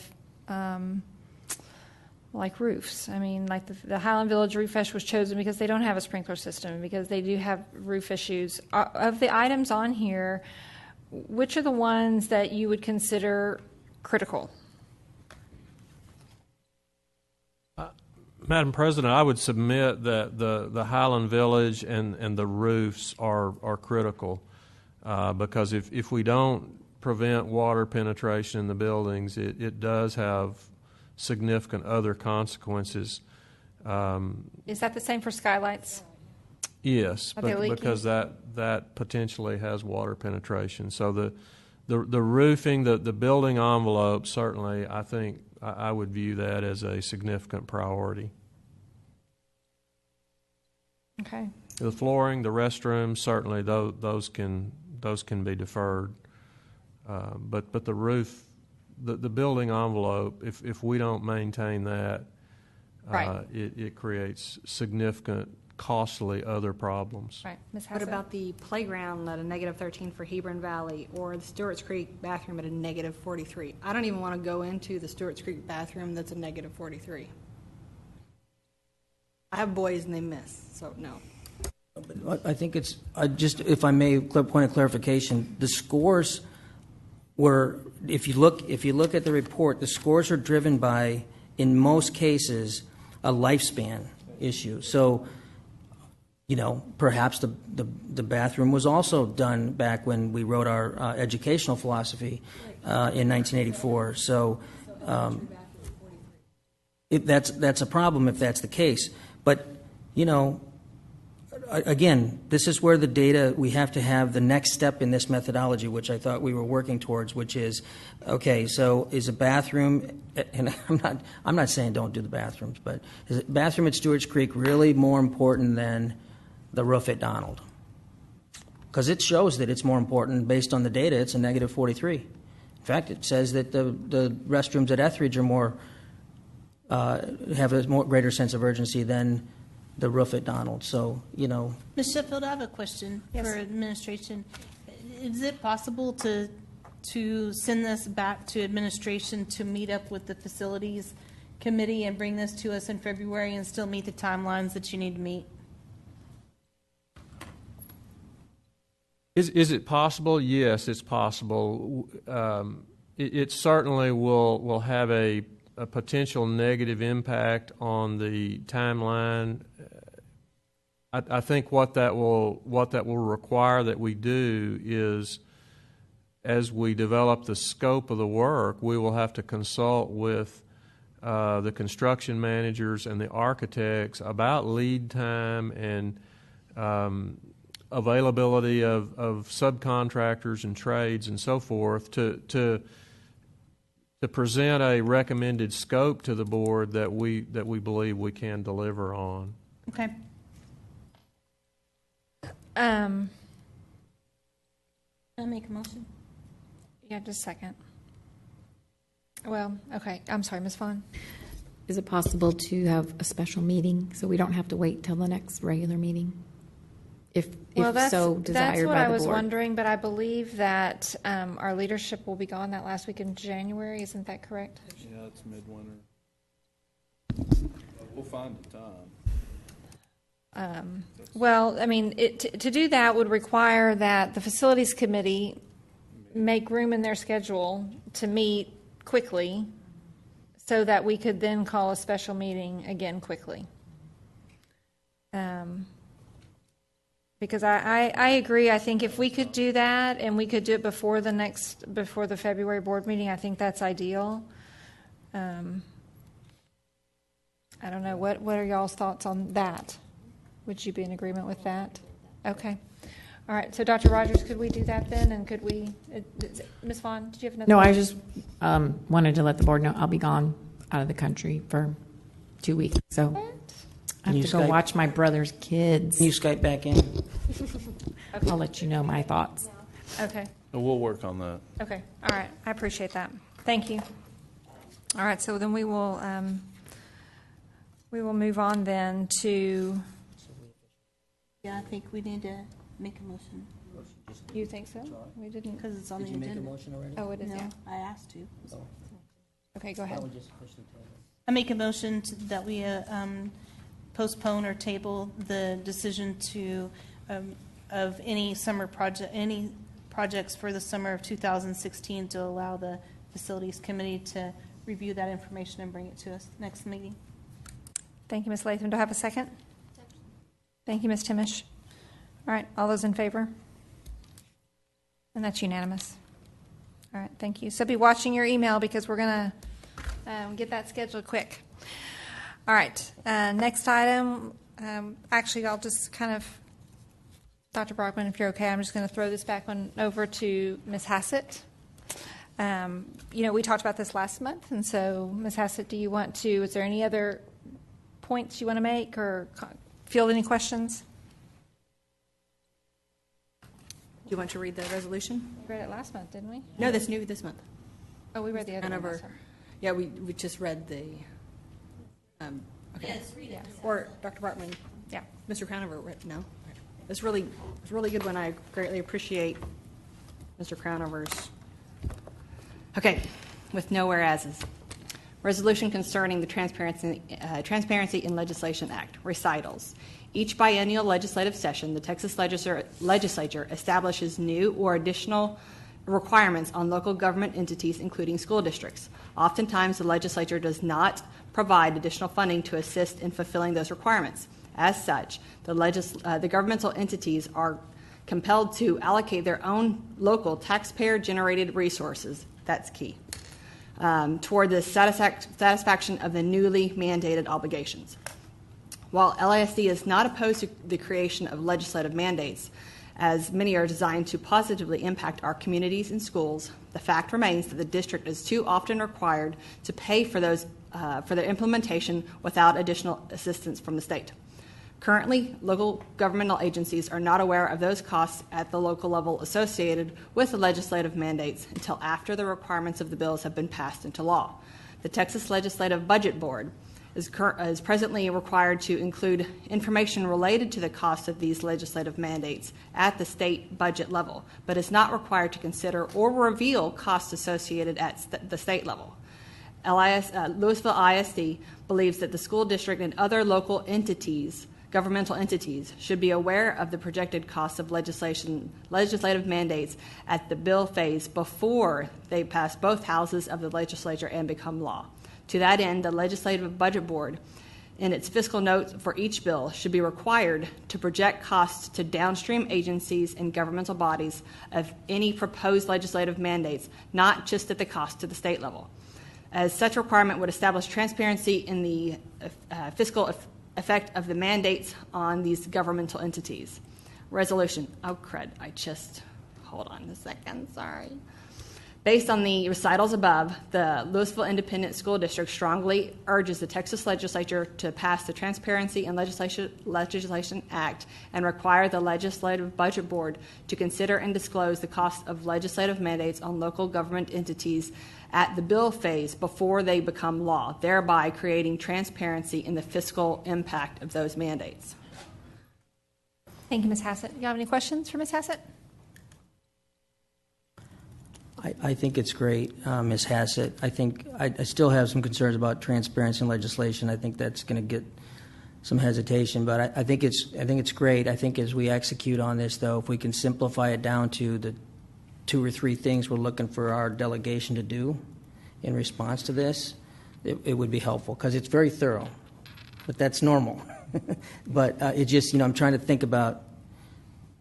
like roofs. I mean, like the Highland Village Roof Fest was chosen because they don't have a sprinkler system, because they do have roof issues. Of the items on here, which are the ones that you would consider critical? Madam President, I would submit that the Highland Village and the roofs are critical because if we don't prevent water penetration in the buildings, it does have significant other consequences. Is that the same for skylights? Yes, because that potentially has water penetration. So the roofing, the building envelope, certainly, I think I would view that as a significant priority. Okay. The flooring, the restrooms, certainly those can be deferred. But the roof, the building envelope, if we don't maintain that, right. It creates significant costly other problems. Right. Ms. What Hassett? about the playground at a -13 for Hebron Valley, or the Stewart's Creek bathroom at a -43? I don't even want to go into the Stewart's Creek bathroom that's a -43. I have boys and they miss, so no. I think it's, just if I may, point of clarification, the scores were, if you look at the report, the scores are driven by, in most cases, a lifespan issue. So, perhaps the bathroom was also done back when we wrote our educational philosophy in 1984. So that's a problem if that's the case. But, again, this is where the data, we have to have the next step in this methodology, which I thought we were working towards, which is, okay, so is a bathroom, and I'm not saying don't do the bathrooms, but is a bathroom at Stewart's Creek really more important than the roof at Donald? Because it shows that it's more important. Based on the data, it's a -43. In fact, it says that the restrooms at Etheridge are more, have a greater sense of urgency than the roof at Donald. So, Ms. Sheffield, I have a question for administration. Is it possible to send this back to administration to meet up with the facilities committee and bring this to us in February and still meet the timelines that you need to meet? Is it possible? Yes, it's possible. It certainly will have a potential negative impact on the timeline. I think what that will require that we do is, as we develop the scope of the work, we will have to consult with the construction managers and the architects about lead time and availability of subcontractors and trades and so forth to present a recommended scope to the board that we believe we can deliver on. Okay. Um, Can I make a motion? Yeah, just a second. Well, okay. I'm sorry, Ms. Vaughn. Is it possible to have a special meeting so we don't have to wait till the next regular meeting? If so desired by the board. That's what I was wondering, but I believe that our leadership will be gone that last week in January. Isn't that correct? Yeah, it's midwinter. We'll find the time. Well, I mean, to do that would require that the facilities committee make room in their schedule to meet quickly so that we could then call a special meeting again quickly. Because I agree. I think if we could do that and we could do it before the February board meeting, I think that's ideal. I don't know. What are y'all's thoughts on that? Would you be in agreement with that? Okay. All right. So, Dr. Rogers, could we do that then? And could we, Ms. Vaughn, did you have another? No, I just wanted to let the board know I'll be gone out of the country for 2 weeks. So I have to go watch my brother's kids. Can you Skype back in? Okay. I'll let you know my thoughts. Okay. We'll work on that. Okay. All right. I appreciate that. Thank you. All right. So then we will move on then to. Yeah, I think we need to make a motion. You think so? We didn't. Because it's on the agenda. Did you make a motion already? Oh, it is. No, Yeah. I asked to. Oh. Okay. Go ahead. I make a motion that we postpone or table the decision to of any summer project, any projects for the summer of 2016 to allow the facilities committee to review that information and bring it to us next meeting. Thank you, Ms. Latham. Do I have a second? Thank you, Ms. Timish. All right. All those in favor? And that's unanimous. All right. Thank you. So be watching your email because we're going to get that scheduled quick. All right. Next item. Actually, I'll just kind of, Dr. Brockman, if you're okay, I'm just going to throw this back over to Ms. Hassett. We talked about this last month, and so, Ms. Hassett, is there any other points you want to make or field any questions? Do you want to read the resolution? We read it last month, didn't we? No, that's new this month. Oh, we read the other one. last month. Yeah, we just read the. Okay. Yes, read it. Or Dr. Bartman. Yeah. Mr. Crownover, no? It's really good one. I greatly appreciate Mr. Crownover's. Okay, with no whereases. Resolution concerning the Transparency in Legislation Act, recitals. Each biennial legislative session, the Texas legislature establishes new or additional requirements on local government entities, including school districts. Oftentimes, the legislature does not provide additional funding to assist in fulfilling those requirements. As such, the governmental entities are compelled to allocate their own local taxpayer-generated resources, that's key, toward the satisfaction of the newly mandated obligations. While LISD is not opposed to the creation of legislative mandates, as many are designed to positively impact our communities and schools, the fact remains that the district is too often required to pay for their implementation without additional assistance from the state. Currently, local governmental agencies are not aware of those costs at the local level associated with the legislative mandates until after the requirements of the bills have been passed into law. The Texas Legislative Budget Board is presently required to include information related to the cost of these legislative mandates at the state budget level, but is not required to consider or reveal costs associated at the state level. Lewisville ISD believes that the school district and other local entities, governmental entities, should be aware of the projected costs of legislative mandates at the bill phase before they pass both houses of the legislature and become law. To that end, the Legislative Budget Board, in its fiscal notes for each bill, should be required to project costs to downstream agencies and governmental bodies of any proposed legislative mandates, not just at the cost to the state level, as such requirement would establish transparency in the fiscal effect of the mandates on these governmental entities. Resolution. Oh, crud. Hold on a second. Sorry. Based on the recitals above, the Lewisville Independent School District strongly urges the Texas legislature to pass the Transparency in Legislation Act and require the Legislative Budget Board to consider and disclose the cost of legislative mandates on local government entities at the bill phase before they become law, thereby creating transparency in the fiscal impact of those mandates. Thank you, Ms. Hassett. You have any questions for Ms. Hassett? I think it's great, Ms. Hassett. I think I still have some concerns about transparency in legislation. I think that's going to get some hesitation, but I think it's great. I think as we execute on this, though, if we can simplify it down to the 2 or 3 things we're looking for our delegation to do in response to this, it would be helpful because it's very thorough, but that's normal. But it just, I'm trying to think about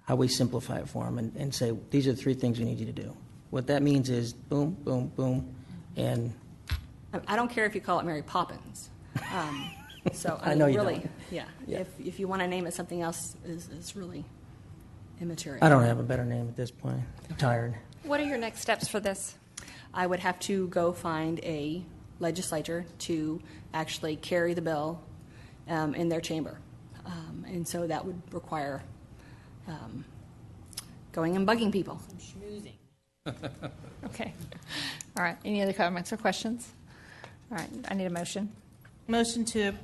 how we simplify it for them and say, these are the 3 things we need you to do. What that means is boom, boom, boom, and I don't care if you call it Mary Poppins. So I know you really, don't. Yeah. If you want to name it something else, is really immaterial. I don't have a better name at this point. I'm tired. What are your next steps for this? I would have to go find a legislature to actually carry the bill in their chamber, and so that would require going and bugging people. Some schmoozing. Okay. All right. Any other comments or questions? All right. I need a motion. Motion to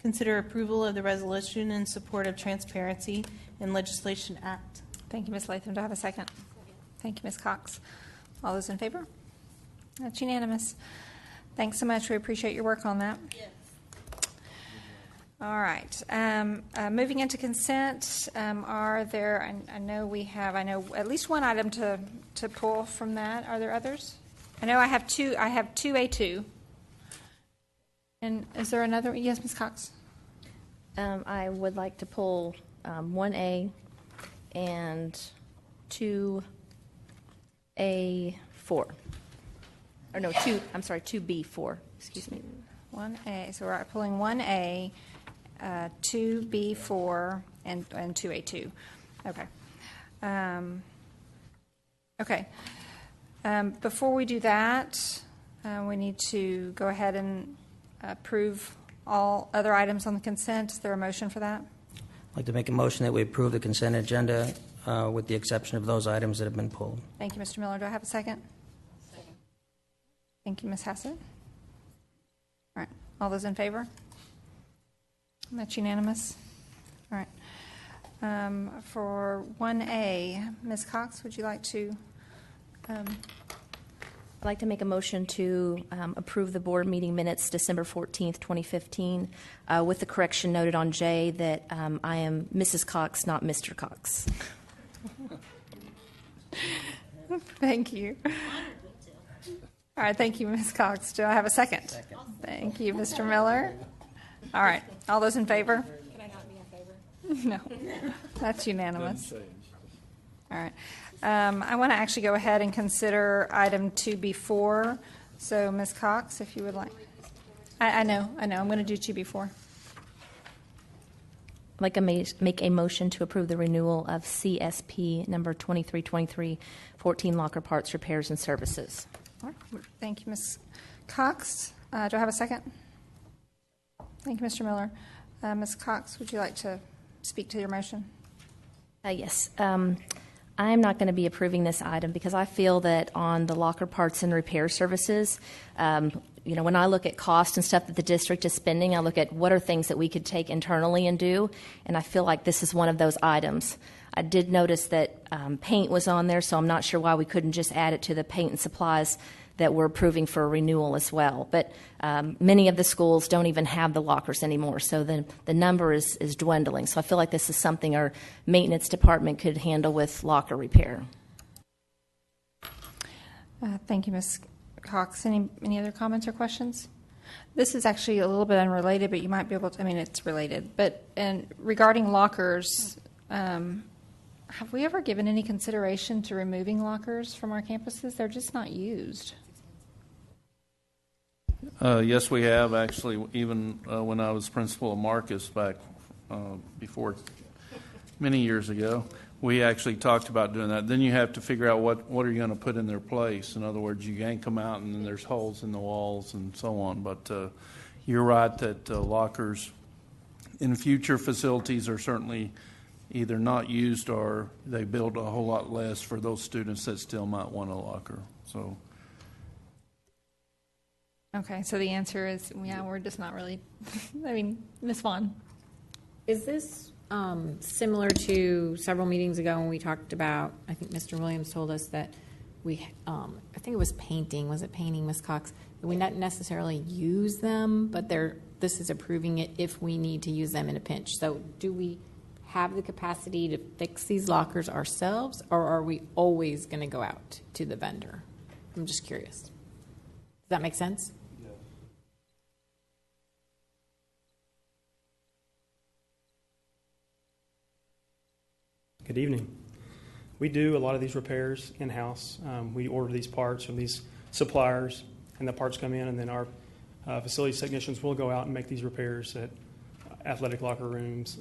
consider approval of the resolution in support of Transparency in Legislation Act. Thank you, Ms. Latham. Do I have a second? Thank you, Ms. Cox. All those in favor? That's unanimous. Thanks so much. We appreciate your work on that. Yes. All right. Moving into consent, are there, I know at least one item to pull from that. Are there others? I know I have 2A2. And is there another? Yes, Ms. Cox. I would like to pull 1A and 2A4. Or no, 2B4. Excuse me. 1A. So we're pulling 1A, 2B4, and 2A2. Okay. Okay. Before we do that, we need to go ahead and approve all other items on the consent. Is there a motion for that? I'd like to make a motion that we approve the consent agenda with the exception of those items that have been pulled. Thank you, Mr. Miller. Do I have a second? Second. Thank you, Ms. Hassett. All right. All those in favor? That's unanimous. All right. For 1A, Ms. Cox, would you like to? I'd like to make a motion to approve the board meeting minutes December 14th, 2015, with the correction noted on J that I am Mrs. Cox, not Mr. Cox. Thank you. All right, thank you, Ms. Cox. Do I have a second? Second. Thank you, Mr. Miller. All right, all those in favor? Can I not be in favor? No, that's unanimous. All right. I want to actually go ahead and consider item 2B4. So, Ms. Cox, if you would like. I know. I'm going to do 2B4. I'd like to make a motion to approve the renewal of CSP number 2323, 14 locker parts, repairs, and services. All right. Thank you, Ms. Cox. Do I have a second? Thank you, Mr. Miller. Ms. Cox, would you like to speak to your motion? Yes. I'm not going to be approving this item because I feel that on the locker parts and repair services, when I look at cost and stuff that the district is spending, I look at what are things that we could take internally and do, and I feel like this is one of those items. I did notice that paint was on there, so I'm not sure why we couldn't just add it to the paint and supplies that we're approving for a renewal as well. But many of the schools don't even have the lockers anymore, so the number is dwindling. So I feel like this is something our maintenance department could handle with locker repair. Thank you, Ms. Cox. Any other comments or questions? This is actually a little bit unrelated, but you might be able to, it's related. And regarding lockers, have we ever given any consideration to removing lockers from our campuses? They're just not used. Yes, we have actually. Even when I was principal of Marcus back before many years ago, we actually talked about doing that. Then you have to figure out what are you going to put in their place. In other words, you yank them out and then there's holes in the walls and so on. But you're right that lockers in future facilities are certainly either not used or they build a whole lot less for those students that still might want a locker. So. Okay, so the answer is, we're just not really, Ms. Vaughn. Is this similar to several meetings ago when we talked about, I think Mr. Williams told us that I think it was painting. Was it painting, Ms. Cox? That we not necessarily use them, but this is approving it if we need to use them in a pinch. So do we have the capacity to fix these lockers ourselves, or are we always going to go out to the vendor? I'm just curious. Does that make sense? Yes. Good evening. We do a lot of these repairs in-house. We order these parts from these suppliers, and the parts come in, and then our facilities technicians will go out and make these repairs at athletic locker rooms,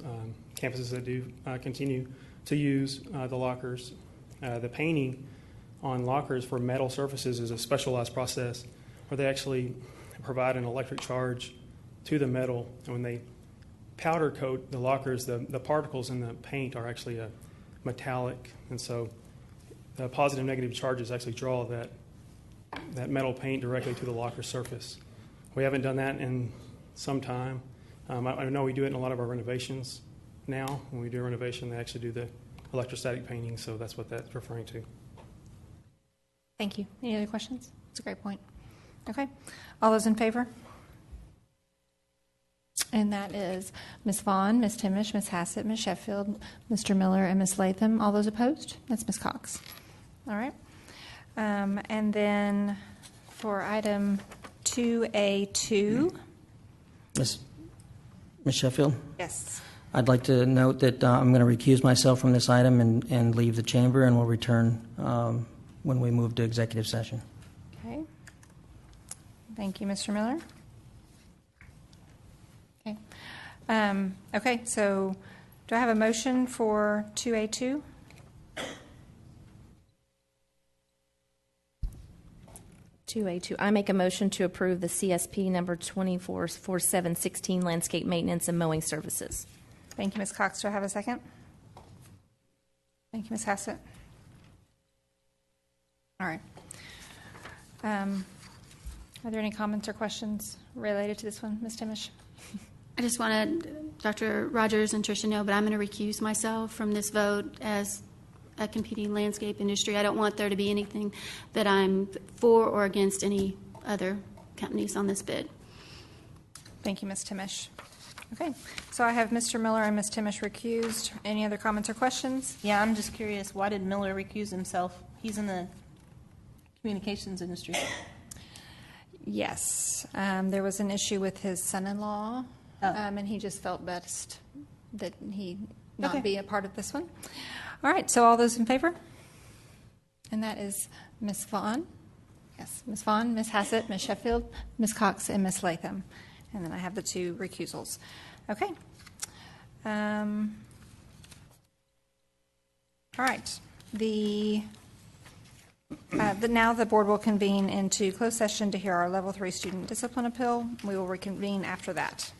campuses that do continue to use the lockers. The painting on lockers for metal surfaces is a specialized process where they actually provide an electric charge to the metal, and when they powder coat the lockers, the particles in the paint are actually a metallic, and so the positive and negative charges actually draw that metal paint directly to the locker surface. We haven't done that in some time. I know we do it in a lot of our renovations now. When we do a renovation, they actually do the electrostatic painting, so that's what that's referring to. Thank you. Any other questions? That's a great point. Okay. All those in favor? And that is Ms. Vaughn, Ms. Timish, Ms. Hassett, Ms. Sheffield, Mr. Miller, and Ms. Latham. All those opposed? That's Ms. Cox. All right. And then for item 2A2. Ms. Sheffield? Yes. I'd like to note that I'm going to recuse myself from this item and leave the chamber, and we'll return when we move to executive session. Okay. Thank you, Mr. Miller. Okay. Okay, so do I have a motion for 2A2? I make a motion to approve the CSP number 244716 landscape maintenance and mowing services. Thank you, Ms. Cox. Do I have a second? Thank you, Ms. Hassett. All right. Are there any comments or questions related to this one, Ms. Timish? I just wanted Dr. Rogers and Tricia know, but I'm going to recuse myself from this vote as a competing landscape industry. I don't want there to be anything that I'm for or against any other companies on this bid. Thank you, Ms. Timish. Okay, so I have Mr. Miller and Ms. Timish recused. Any other comments or questions? Yeah, I'm just curious, why did Miller recuse himself? He's in the communications industry. Yes, there was an issue with his son-in-law, and he just felt best that he not be a part of this one. All right, so all those in favor? And that is Ms. Vaughn. Yes, Ms. Vaughn, Ms. Hassett, Ms. Sheffield, Ms. Cox, and Ms. Latham. And then I have the 2 recusals. Okay. All right. Now the board will convene into closed session to hear our Level 3 student discipline appeal. We will reconvene after that.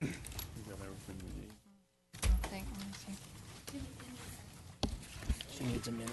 She needs a minute.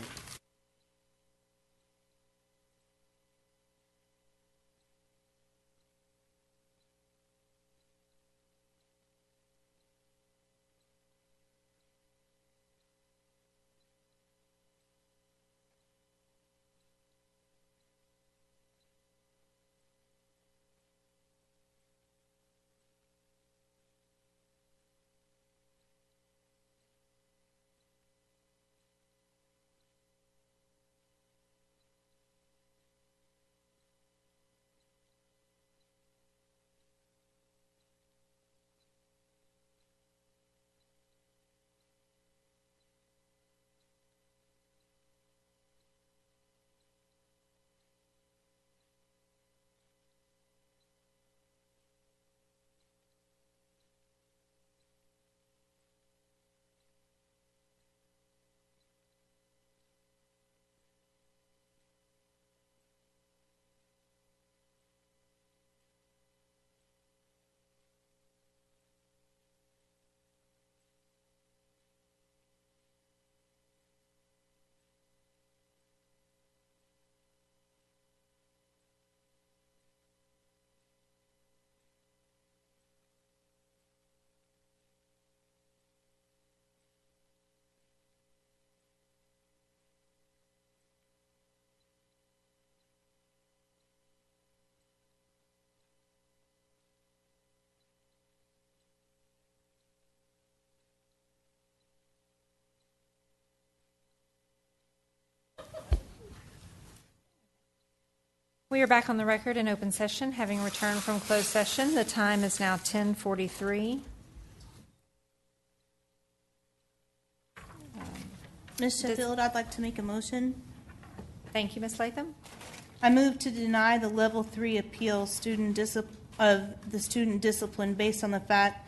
We are back on the record in open session, having returned from closed session. The time is now 10:43. Ms. Sheffield, I'd like to make a motion. Thank you, Ms. Latham. I move to deny the Level 3 appeal of the student discipline based on the fact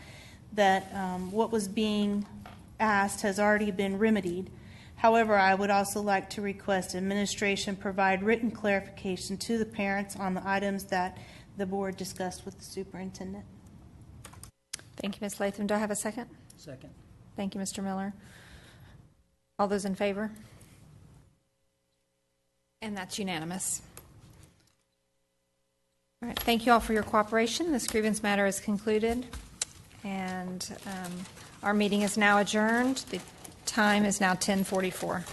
that what was being asked has already been remedied. However, I would also like to request administration provide written clarification to the parents on the items that the board discussed with the superintendent. Thank you, Ms. Latham. Do I have a second? Second. Thank you, Mr. Miller. All those in favor? And that's unanimous. All right, thank you all for your cooperation. This grievance matter is concluded, and our meeting is now adjourned. The time is now 10:44.